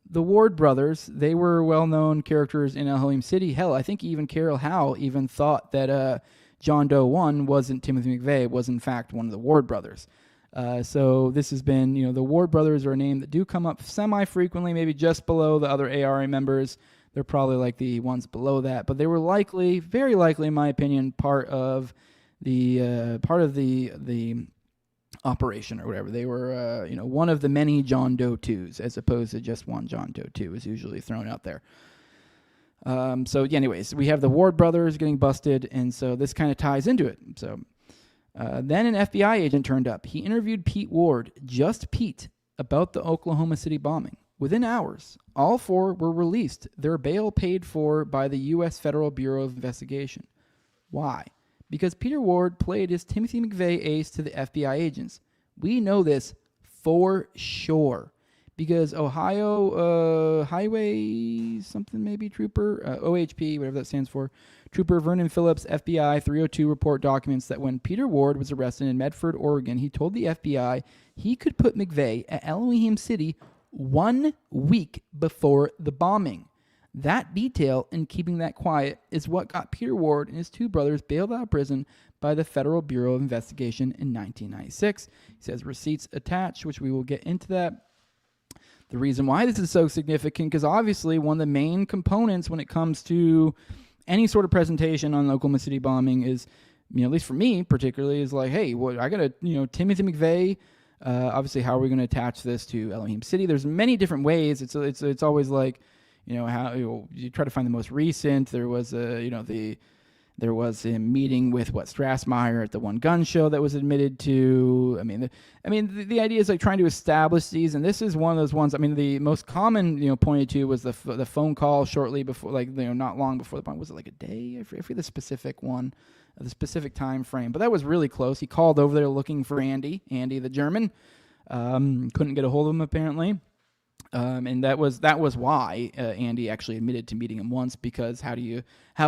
The Ward brothers, they were well-known characters in El Halim City. Hell, I think even Carol Howe even thought that John Doe 1 wasn't Timothy McVeigh, was in fact one of the Ward brothers. So this has been, the Ward brothers are a name that do come up semi-frequently, maybe just below the other ARA members. They're probably like the ones below that, but they were likely, very likely in my opinion, part of the operation or whatever. They were, one of the many John Doe 2s, as opposed to just one John Doe 2 is usually thrown out there. Anyways, we have the Ward brothers getting busted, and so this kind of ties into it. So then an FBI agent turned up. He interviewed Pete Ward, just Pete, about the Oklahoma City bombing. Within hours, all 4 were released, their bail paid for by the U.S. Federal Bureau of Investigation. Why? Because Peter Ward played his Timothy McVeigh ace to the FBI agents. We know this for sure. Because Ohio Highway something maybe Trooper, OHP, whatever that stands for, Trooper Vernon Phillips, FBI 302 report documents that when Peter Ward was arrested in Medford, Oregon, he told the FBI he could put McVeigh at Elohim City 1 week before the bombing. That detail and keeping that quiet is what got Peter Ward and his 2 brothers bailed out of prison by the Federal Bureau of Investigation in 1996. He says receipts attached, which we will get into that. The reason why this is so significant, because obviously one of the main components when it comes to any sort of presentation on the Oklahoma City bombing is, at least for me particularly, is like, hey, I got to, Timothy McVeigh. Obviously, how are we going to attach this to Elohim City? There's many different ways. It's always like, how you try to find the most recent. There was there was a meeting with Strassmeyer at the One Gun Show that was admitted to. The idea is like trying to establish these, and this is one of those ones. The most common pointed to was the phone call shortly before, not long before the bomb. Was it like a day? I forget the specific one, the specific time frame, but that was really close. He called over there looking for Andy the German. Couldn't get a hold of him apparently. And that was why Andy actually admitted to meeting him once, because how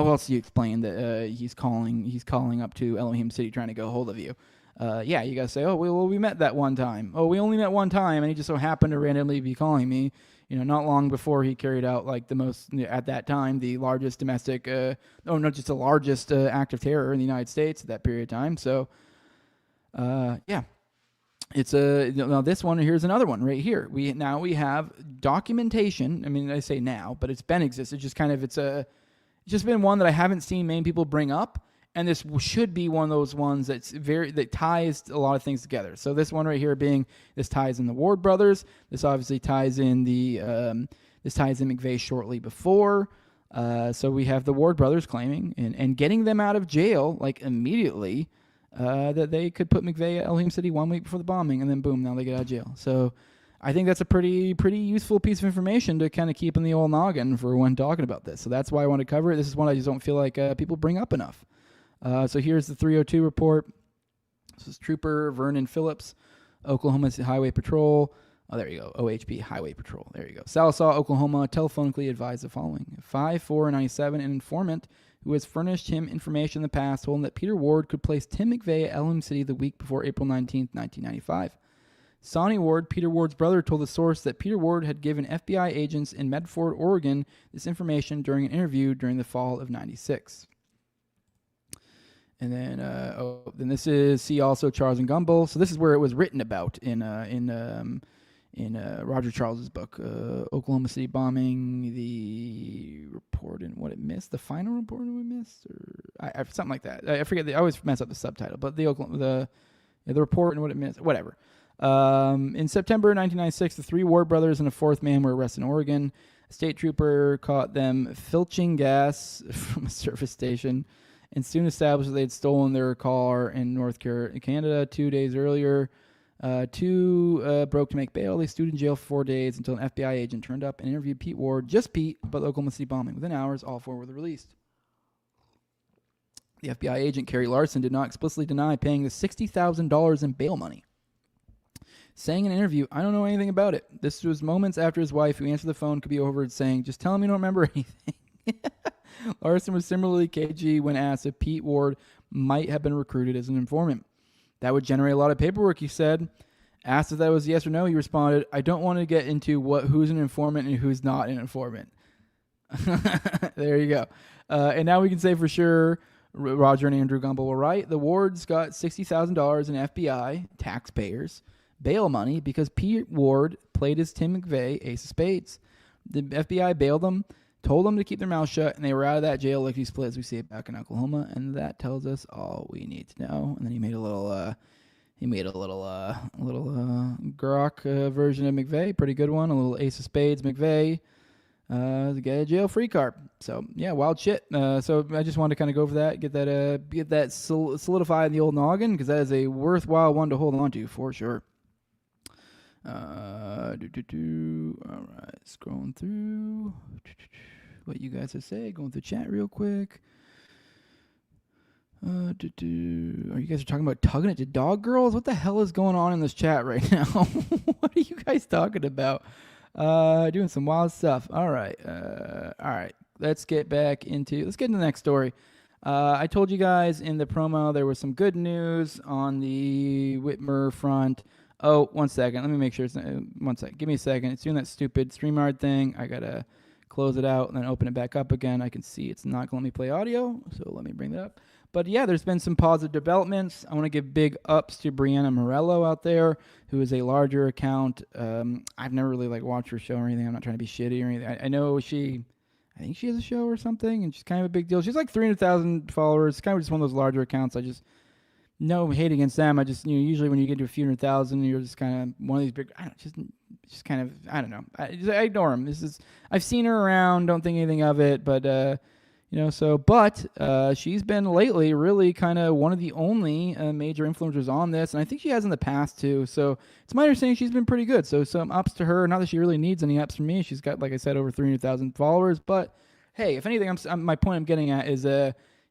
else do you explain that he's calling up to Elohim City trying to get a hold of you? You gotta say, we met that one time. Oh, we only met one time, and he just so happened to randomly be calling me, not long before he carried out the most, at that time, the largest domestic, not just the largest act of terror in the United States at that period of time. So, It's now this one. Here's another one right here. We have documentation. I say now, but it's been existed. It's just been one that I haven't seen many people bring up, and this should be one of those ones that ties a lot of things together. So this one right here this ties in the Ward brothers. This obviously ties in McVeigh shortly before. So we have the Ward brothers claiming and getting them out of jail immediately. That they could put McVeigh at Elohim City 1 week before the bombing, and then boom, now they get out of jail. So I think that's a pretty useful piece of information to kind of keep in the old noggin for when talking about this. So that's why I want to cover it. This is one I just don't feel like people bring up enough. So here's the 302 report. This is Trooper Vernon Phillips, Oklahoma Highway Patrol. Oh, there you go. OHP Highway Patrol. There you go. Sallisaw, Oklahoma, telephonically advised the following. 5/4/97, an informant who has furnished him information in the past told him that Peter Ward could place Tim McVeigh at Elohim City the week before April 19th, 1995. Sonny Ward, Peter Ward's brother, told the source that Peter Ward had given FBI agents in Medford, Oregon, this information during an interview during the fall of 96. And then, then this is, see also Charles and Gumbel. So this is where it was written about in Roger Charles's book, Oklahoma City bombing, the report and what it missed, the final report and what it missed, or something like that. I forget. I always mess up the subtitle, but the report and what it missed, whatever. In September 1996, the 3 Ward brothers and a 4th man were arrested in Oregon. A state trooper caught them filching gas from a service station and soon established that they had stolen their car in North Canada 2 days earlier. 2 broke to make bail. They stewed in jail for 4 days until an FBI agent turned up and interviewed Pete Ward, just Pete, about the Oklahoma City bombing. Within hours, all 4 were released. The FBI agent, Kerry Larson, did not explicitly deny paying the $60,000 in bail money, saying in an interview, "I don't know anything about it." This was moments after his wife, who answered the phone, could be overheard saying, "Just tell him you don't remember anything." Larson was similarly cagey when asked if Pete Ward might have been recruited as an informant. That would generate a lot of paperwork, he said. Asked if that was yes or no, he responded, "I don't want to get into who's an informant and who's not an informant." There you go. And now we can say for sure Roger and Andrew Gumbel were right. The Wards got $60,000 in FBI, taxpayers, bail money because Pete Ward played as Tim McVeigh, ace of spades. The FBI bailed them, told them to keep their mouth shut, and they were out of that jail lickety split, as we see it back in Oklahoma, and that tells us all we need to know. And then he made a little grok version of McVeigh, pretty good one, a little ace of spades McVeigh, to get a jail-free card. So yeah, wild shit. So I just wanted to kind of go over that, get that solidified in the old noggin, because that is a worthwhile one to hold on to for sure. All right, scrolling through what you guys have said. Going through chat real quick. Are you guys talking about tugging it to dog girls? What the hell is going on in this chat right now? What are you guys talking about? Doing some wild stuff. All right. Let's get into the next story. I told you guys in the promo there was some good news on the Whitmer front. Oh, 1 second. Let me make sure it's 1 second. Give me a second. It's doing that stupid StreamYard thing. I gotta close it out and then open it back up again. I can see it's not gonna let me play audio, so let me bring that up. But yeah, there's been some positive developments. I want to give big ups to Brianna Morello out there, who is a larger account. I've never really watched her show or anything. I'm not trying to be shitty or anything. I know I think she has a show or something, and she's kind of a big deal. She's like 300,000 followers. Kind of just one of those larger accounts. I just no hate against them. I just usually when you get to a few 100,000, you're just kind of one of these big. I don't know. I ignore them. I've seen her around. Don't think anything of it, but. She's been lately really kind of one of the only major influencers on this, and I think she has in the past too. So it's my understanding she's been pretty good. So some ups to her. Not that she really needs any ups from me. She's got, like I said, over 300,000 followers. But hey, if anything, my point I'm getting at is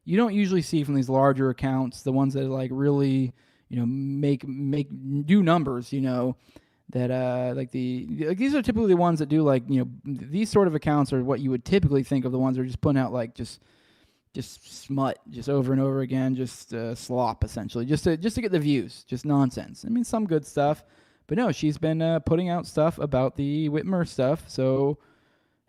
you don't usually see from these larger accounts the ones that really do numbers. That these are typically the ones that do these sort of accounts are what you would typically think of the ones that are just putting out just smut just over and over again, just slop essentially, just to get the views, just nonsense. I mean, some good stuff, but no, she's been putting out stuff about the Whitmer stuff. So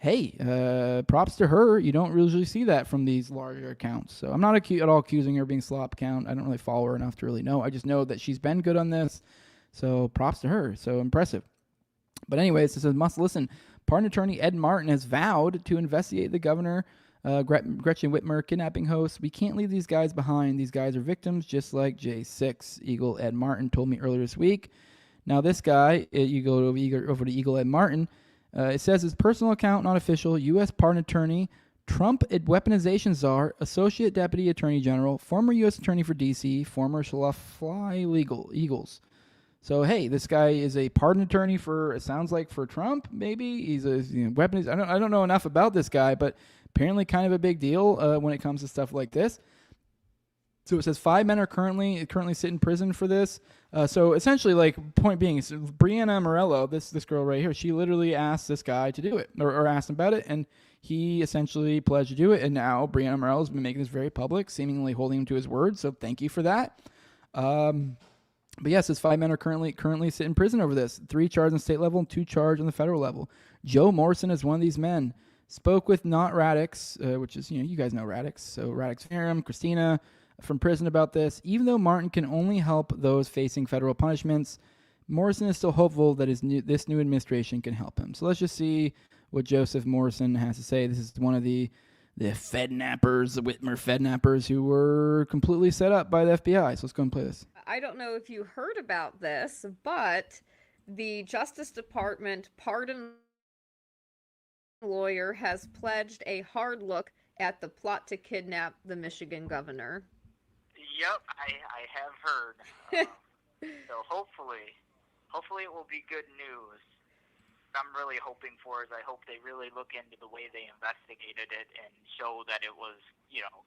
hey, props to her. You don't usually see that from these larger accounts. So I'm not at all accusing her of being slop account. I don't really follow her enough to really know. I just know that she's been good on this. So props to her. So impressive. But anyways, this is must listen. Pardon attorney Ed Martin has vowed to investigate the governor, Gretchen Whitmer kidnapping host. We can't leave these guys behind. These guys are victims just like J6. Eagle Ed Martin told me earlier this week. Now this guy, you go over to Eagle Ed Martin. It says his personal account, not official, U.S. pardon attorney, Trump weaponization czar, associate deputy attorney general, former U.S. attorney for D.C., former Fly Eagles. So hey, this guy is a pardon attorney for, it sounds like, for Trump. Maybe he's a weapons. I don't know enough about this guy, but apparently kind of a big deal when it comes to stuff like this. So it says 5 men are currently sit in prison for this. So essentially, point being, Brianna Morello, this girl right here, she literally asked this guy to do it, or asked him about it, and he essentially pledged to do it. And now Brianna Morello has been making this very public, seemingly holding him to his word. So thank you for that. But yes, his 5 men are currently sit in prison over this. 3 charged on state level and 2 charged on the federal level. Joe Morrison is one of these men. Spoke with Not Radix, which is, you guys know Radix. So Radix Ferrum, Christina from prison about this. Even though Martin can only help those facing federal punishments, Morrison is still hopeful that this new administration can help him. So let's just see what Joseph Morrison has to say. This is one of the Fednappers, the Whitmer Fednappers, who were completely set up by the FBI. So let's go and play this. I don't know if you heard about this, but the Justice Department pardon lawyer has pledged a hard look at the plot to kidnap the Michigan governor. Yep, I have heard. So hopefully it will be good news. What I'm really hoping for is I hope they really look into the way they investigated it and show that it was,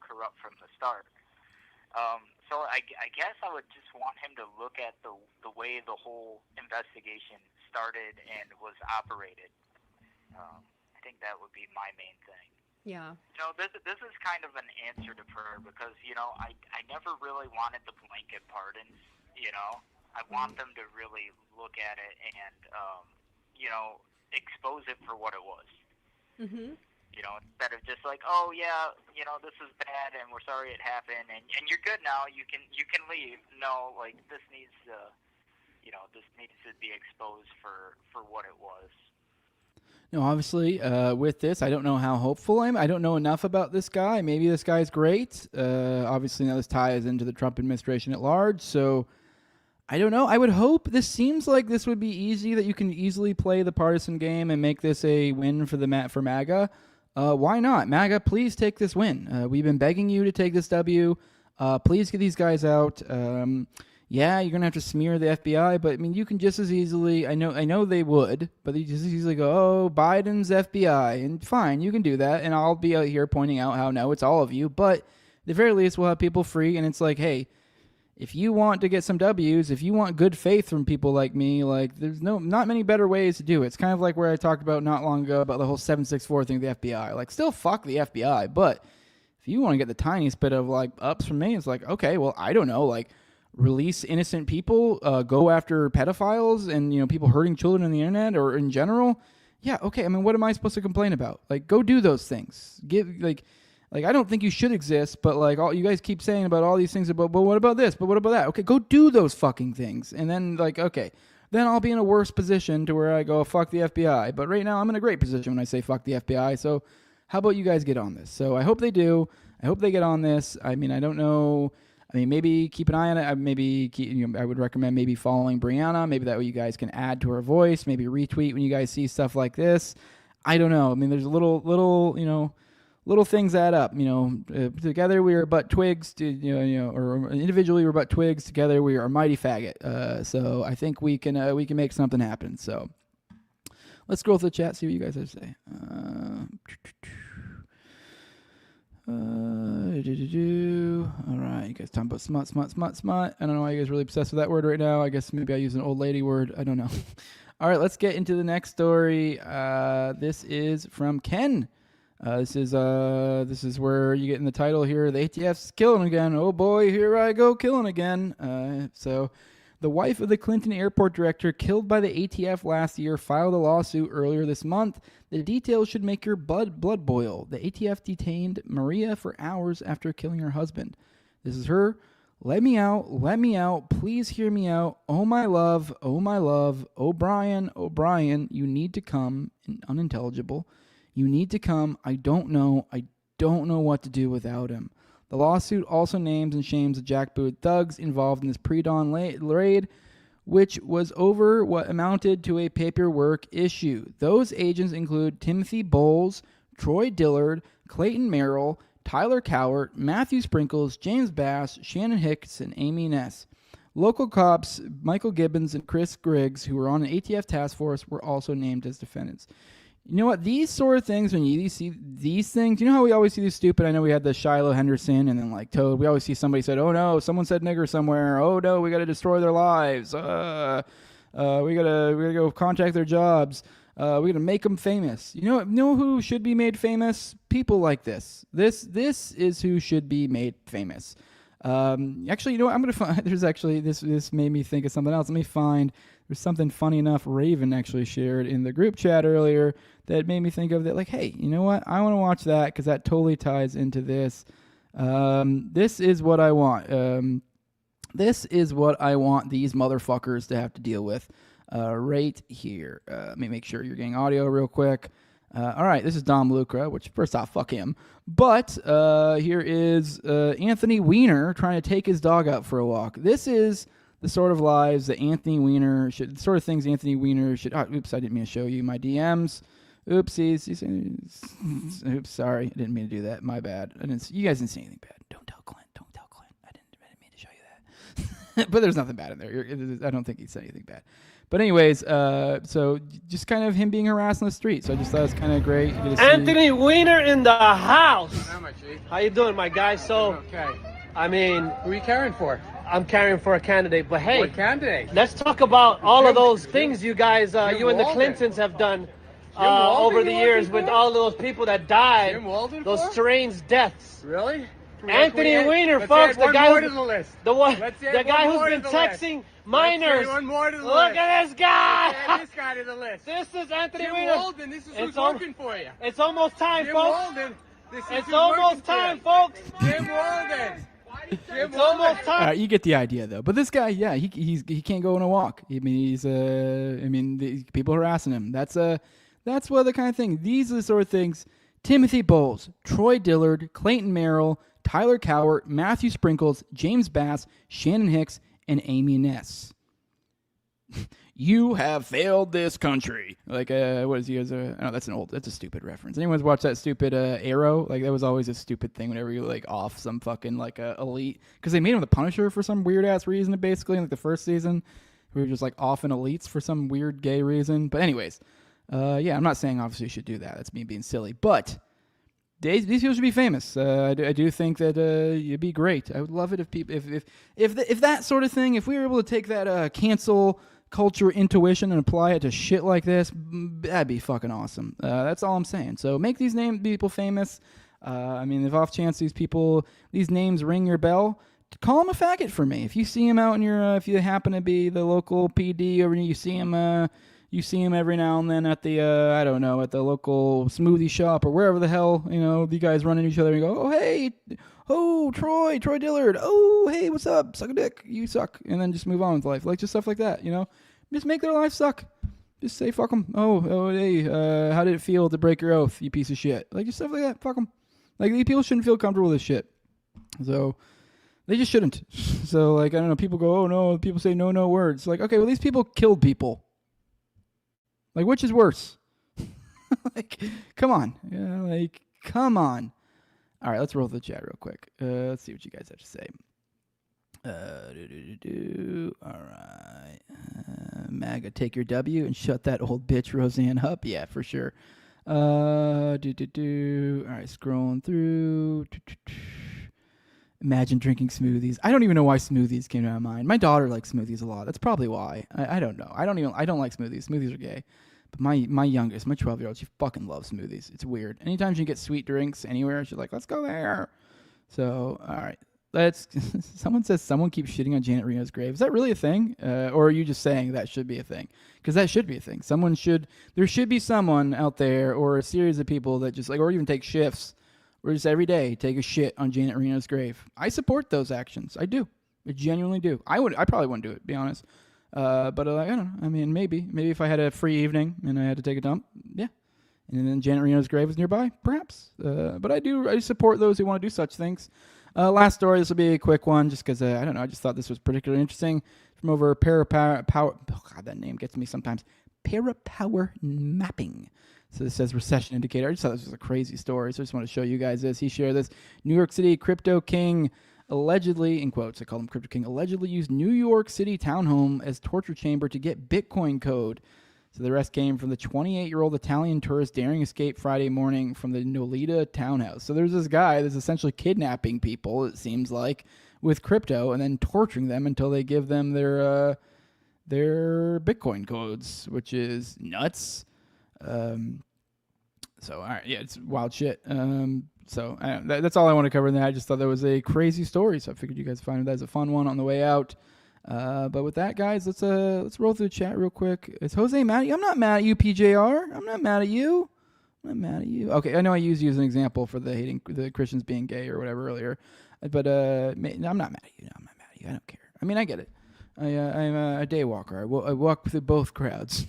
corrupt from the start. So I guess I would just want him to look at the way the whole investigation started and was operated. I think that would be my main thing. Yeah. This is kind of an answer to prayer because, I never really wanted the blanket pardons, I want them to really look at it and, expose it for what it was. Mm-hmm. Instead of just oh yeah, this is bad and we're sorry it happened and you're good now, you can leave. No, this needs this needs to be exposed for what it was. No, obviously, with this, I don't know how hopeful I am. I don't know enough about this guy. Maybe this guy's great. Obviously, now this ties into the Trump administration at large, so I don't know. I would hope this seems like this would be easy, that you can easily play the partisan game and make this a win for MAGA. Why not? MAGA, please take this win. We've been begging you to take this W. Please get these guys out. Yeah, you're gonna have to smear the FBI, but I mean, you can just as easily. I know they would, but they just as easily go, "Oh, Biden's FBI," and fine, you can do that, and I'll be out here pointing out how no, it's all of you. But at the very least, we'll have people free, and it's like, hey, if you want to get some W's, if you want good faith from people like me, like there's not many better ways to do it. It's kind of like where I talked about not long ago about the whole 764 thing with the FBI. Like, still fuck the FBI, but if you want to get the tiniest bit of like ups from me, it's like, okay, well, I don't know, like. Release innocent people, go after pedophiles and, people hurting children on the internet or in general. Yeah, okay. I mean, what am I supposed to complain about? Like, go do those things. Like I don't think you should exist, but like all you guys keep saying about all these things about, but what about this? But what about that? Okay, go do those fucking things. And then like, okay, then I'll be in a worse position to where I go, fuck the FBI. But right now I'm in a great position when I say fuck the FBI. So how about you guys get on this? So I hope they do. I hope they get on this. I mean, I don't know. I mean, maybe keep an eye on it. I would recommend maybe following Brianna. Maybe that way you guys can add to her voice. Maybe retweet when you guys see stuff like this. I don't know. I mean, there's little things add up. Together we are but twigs. Or individually we're but twigs. Together we are a mighty faggot. So I think we can make something happen. So let's scroll through the chat, see what you guys have to say. All right, you guys talking about smut. I don't know why you guys are really obsessed with that word right now. I guess maybe I use an old lady word. I don't know. All right, let's get into the next story. This is from Ken. This is where you get in the title here. The ATF's killing again. Oh boy, here I go killing again. So the wife of the Clinton airport director killed by the ATF last year filed a lawsuit earlier this month. The details should make your blood boil. The ATF detained Maria for hours after killing her husband. This is her. Let me out, please hear me out. Oh my love, O'Brien, you need to come. Unintelligible. You need to come. I don't know what to do without him. The lawsuit also names and shames the jackboot thugs involved in this pre-dawn raid, which was over what amounted to a paperwork issue. Those agents include Timothy Bowles, Troy Dillard, Clayton Merrill, Tyler Cowart, Matthew Sprinkles, James Bass, Shannon Hicks, and Amy Ness. Local cops Michael Gibbons and Chris Griggs, who were on an ATF task force, were also named as defendants. You know what? These sort of things, when you see these things, you know how we always see these stupid, I know we had the Shiloh Henderson and then like Toad. We always see somebody said, oh no, someone said nigger somewhere. Oh no, we got to destroy their lives. We gotta go contact their jobs. We gotta make them famous. You know who should be made famous? People like this. This is who should be made famous. Actually, I'm gonna find. There's actually this made me think of something else. Let me find. There's something funny enough Raven actually shared in the group chat earlier that made me think of that. Like, hey, you know what? I want to watch that because that totally ties into this. This is what I want. This is what I want these motherfuckers to have to deal with right here. Let me make sure you're getting audio real quick. All right, this is Dom Lucra, which first off, fuck him. But here is Anthony Weiner trying to take his dog out for a walk. This is the sort of lives that Anthony Weiner should, the sort of things Anthony Weiner should. Oh, oops, I didn't mean to show you my DMs. Oopsies. Oops, sorry, I didn't mean to do that. My bad. You guys didn't see anything bad. Don't tell Clint. I didn't mean to show you that. But there's nothing bad in there. I don't think he said anything bad. But anyways, so just kind of him being harassed on the street. So I just thought it was kind of great. Anthony Weiner in the house. How you doing, my guy? So, okay. I mean, who are you carrying for? I'm carrying for a candidate, but hey, what candidate? Let's talk about all of those things you guys, you and the Clintons have done over the years with all of those people that died, those strange deaths. Really? Anthony Weiner, folks, the guy who's been texting minors. Look at this guy. Add this guy to the list. This is Anthony Jim Weiner. Walden, this is who's working for you. It's almost time, Jim folks. Walden, this is it's who's almost time, folks. Jim Walden. It's almost time. All right, you get the idea though. But this guy, yeah, he can't go on a walk. I mean, the people harassing him. That's what the kind of thing. These are the sort of things. Timothy Bowles, Troy Dillard, Clayton Merrill, Tyler Cowart, Matthew Sprinkles, James Bass, Shannon Hicks, and Amy Ness. you have failed this country. Like, what is he? Oh, that's a stupid reference. Anyone's watched that stupid Arrow? Like, that was always a stupid thing whenever you like off some fucking like elite, because they made him the Punisher for some weird ass reason. Basically, in like the first season, we were just like off in elites for some weird gay reason. But anyways, yeah, I'm not saying obviously you should do that. That's me being silly, but. These people should be famous. I do think that it'd be great. I would love it if people, if that sort of thing, if we were able to take that cancel culture intuition and apply it to shit like this, that'd be fucking awesome. That's all I'm saying. So make these people famous. I mean, if off chance these names ring your bell, call them a faggot for me. If you see him out in your, if you happen to be the local PD or you see him. You see him every now and then at the, I don't know, at the local smoothie shop or wherever the hell, you guys run into each other and go, oh, hey, oh, Troy Dillard, oh, hey, what's up, suck a dick, you suck, and then just move on with life, like just stuff like that, just make their life suck, just say fuck them, oh, hey, how did it feel to break your oath, you piece of shit, like just stuff like that, fuck them, like these people shouldn't feel comfortable with this shit, so... They just shouldn't. So, like, I don't know, people go, oh, no, people say no words, like, okay, well, these people killed people. Like, which is worse? Like, come on. Yeah, like, come on. All right, let's roll the chat real quick. Let's see what you guys have to say. All right. MAGA, take your W and shut that old bitch Roseanne up. Yeah, for sure. All right, scrolling through. Imagine drinking smoothies. I don't even know why smoothies came to my mind. My daughter likes smoothies a lot. That's probably why. I don't know. I don't like smoothies. Smoothies are gay. But my youngest, my 12-year-old, she fucking loves smoothies. It's weird. Anytime she gets sweet drinks anywhere, she's like, let's go there. So, all right. Someone says someone keeps shitting on Janet Reno's grave. Is that really a thing? Or are you just saying that should be a thing? Because that should be a thing. There should be someone out there or a series of people that just like, or even take shifts or just every day take a shit on Janet Reno's grave. I support those actions. I do. I genuinely do. I probably wouldn't do it, to be honest. But I don't know. I mean, maybe if I had a free evening and I had to take a dump, yeah. And then Janet Reno's grave was nearby, perhaps. But I support those who want to do such things. Last story. This will be a quick one, just because I don't know. I just thought this was particularly interesting. From over Parapower. Oh God, that name gets me sometimes. Parapower Mapping. So this says recession indicator. I just thought this was a crazy story, so I just want to show you guys this. He shared this. New York City crypto king allegedly, in quotes, I call him Crypto King, allegedly used New York City townhome as torture chamber to get Bitcoin code. So the arrest came from the 28-year-old Italian tourist daring escape Friday morning from the Nolita townhouse. So there's this guy that's essentially kidnapping people, it seems like, with crypto and then torturing them until they give them their Bitcoin codes, which is nuts. So, all right, yeah, it's wild shit. So that's all I want to cover in that. I just thought that was a crazy story, so I figured you guys find that as a fun one on the way out. But with that, guys, let's roll through the chat real quick. Is Jose mad at you? I'm not mad at you, PJR. I'm not mad at you. I'm not mad at you. Okay, I know I used you as an example for the Christians being gay or whatever earlier, but I'm not mad at you. No, I'm not mad at you. I don't care. I mean, I get it. I'm a day walker. I walk through both crowds.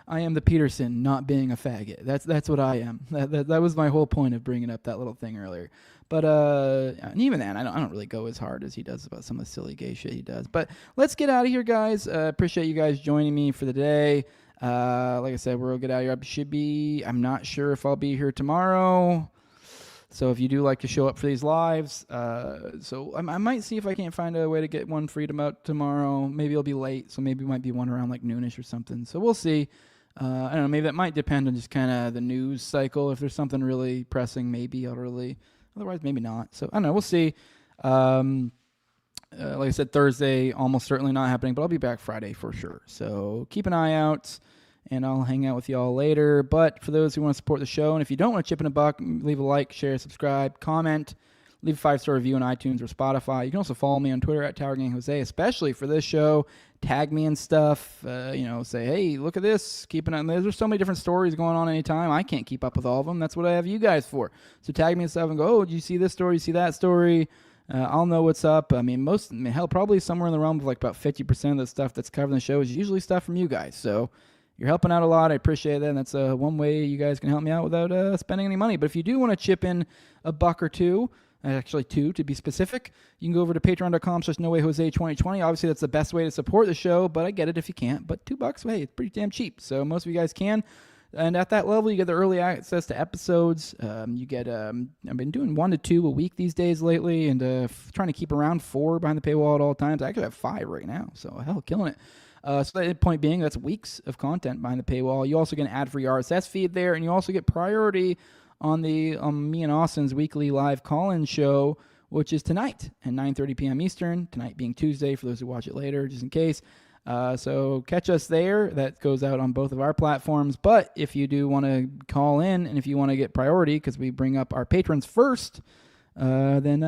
I am the Peterson not being a faggot. That's what I am. That was my whole point of bringing up that little thing earlier. But and even then, I don't really go as hard as he does about some of the silly gay shit he does. But let's get out of here, guys. Appreciate you guys joining me for the day. Like I said, we'll get out of here. I'm not sure if I'll be here tomorrow. So if you do like to show up for these lives, so I might see if I can't find a way to get one freedom out tomorrow. Maybe it'll be late, so maybe it might be one around like noonish or something. So we'll see. I don't know. Maybe that might depend on just kind of the news cycle. If there's something really pressing, maybe I'll really. Otherwise, maybe not. So I don't know. We'll see. Like I said, Thursday almost certainly not happening, but I'll be back Friday for sure. So keep an eye out, and I'll hang out with y'all later. But for those who want to support the show, and if you don't want to chip in a buck, leave a like, share, subscribe, comment, leave a 5-star review on iTunes or Spotify. You can also follow me on Twitter at TowerGangJose, especially for this show. Tag me and stuff. Say, hey, look at this. Keep an eye on this. There's so many different stories going on anytime. I can't keep up with all of them. That's what I have you guys for. So tag me and stuff and go, oh, did you see this story? You see that story? I'll know what's up. I mean, probably somewhere in the realm of like about 50% of the stuff that's covered in the show is usually stuff from you guys. So you're helping out a lot. I appreciate that. And that's one way you guys can help me out without spending any money. But if you do want to chip in a buck or two, Actually, 2 to be specific. You can go over to patreon.com/NoWayJose2020. Obviously, that's the best way to support the show, but I get it if you can't. But $2, hey, it's pretty damn cheap. So most of you guys can. And at that level, you get the early access to episodes. You get, I've been doing 1 to 2 a week these days lately, and trying to keep around 4 behind the paywall at all times. I actually have 5 right now, so hell, killing it. So the point being, that's weeks of content behind the paywall. You also get an ad-free RSS feed there, and you also get priority on the me and Austin's weekly live call-in show, which is tonight at 9:30 p.m. Eastern, tonight being Tuesday for those who watch it later, just in case. So catch us there. That goes out on both of our platforms. But if you do want to call in and if you want to get priority, because we bring up our patrons first, then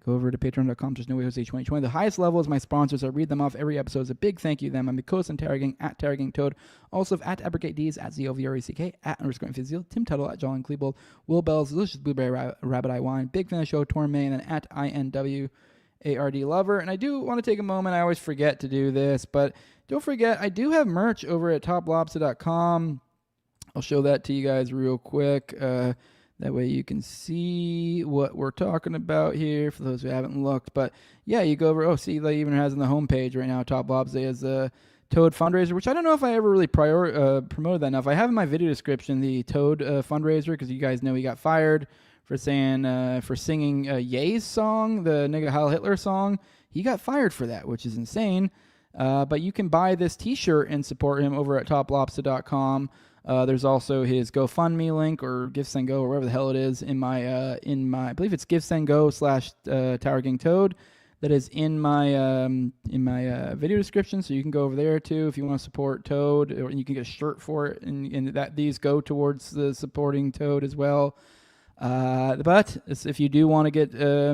go over to patreon.com/NoWayJose2020. The highest level is my sponsors. I read them off every episode. It's a big thank you to them. I'm Mikos and Tarragang at Tarragang Toad. Also at AbrogateDs at ZOVRECK at _Physio. Tim Tuttle at John Klebold. Will Bell's Delicious Blueberry Rabbit Eye Wine. Big fan of the show, Torn May, and then at INWARD Lover. And I do want to take a moment. I always forget to do this, but don't forget, I do have merch over at toplobster.com. I'll show that to you guys real quick. That way you can see what we're talking about here for those who haven't looked. But yeah, you go over. Oh, see, they even has on the homepage right now. Top Lobster has a Toad fundraiser, which I don't know if I ever really promoted that enough. I have in my video description the Toad fundraiser because you guys know he got fired for singing Ye's song, the nigga Heil Hitler song. He got fired for that, which is insane. But you can buy this T-shirt and support him over at toplobster.com. There's also his GoFundMe link or GiveSendGo or whatever the hell it is in my I believe it's GiveSendGo/Tarragang Toad. That is in my video description, so you can go over there too if you want to support Toad, or you can get a shirt for it, and that these go towards the supporting Toad as well. But if you do want to get No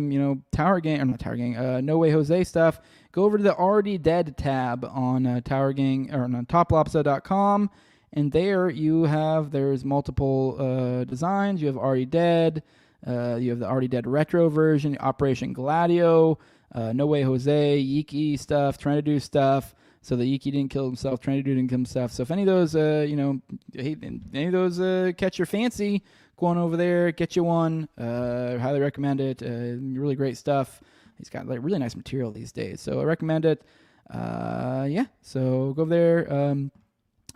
Way Jose stuff, go over to the Already Dead tab on Tarragang or on toplobster.com. And there there's multiple designs. You have Already Dead. You have the Already Dead retro version, Operation Gladio, No Way Jose, Yiki stuff, trying to do stuff. So the Yiki didn't kill himself, trying to do didn't kill himself. So if any of those, catch your fancy, go on over there, get you one. Highly recommend it. Really great stuff. He's got like really nice material these days, so I recommend it. So go over there.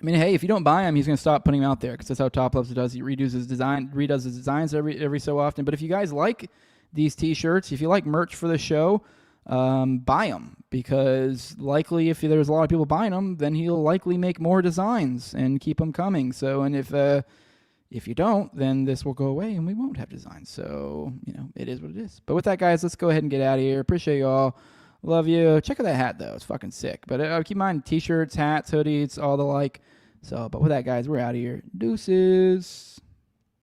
Hey, if you don't buy him, he's going to stop putting them out there because that's how Top Lobster does. He redoes his designs every so often. But if you guys like these T-shirts, if you like merch for the show, buy them, because likely if there's a lot of people buying them, then he'll likely make more designs and keep them coming. So, and if you don't, then this will go away and we won't have designs. So, it is what it is. But with that, guys, let's go ahead and get out of here. Appreciate you all. Love you. Check out that hat, though. It's fucking sick. But keep in mind, T-shirts, hats, hoodies, all the like. So, but with that, guys, we're out of here. Deuces.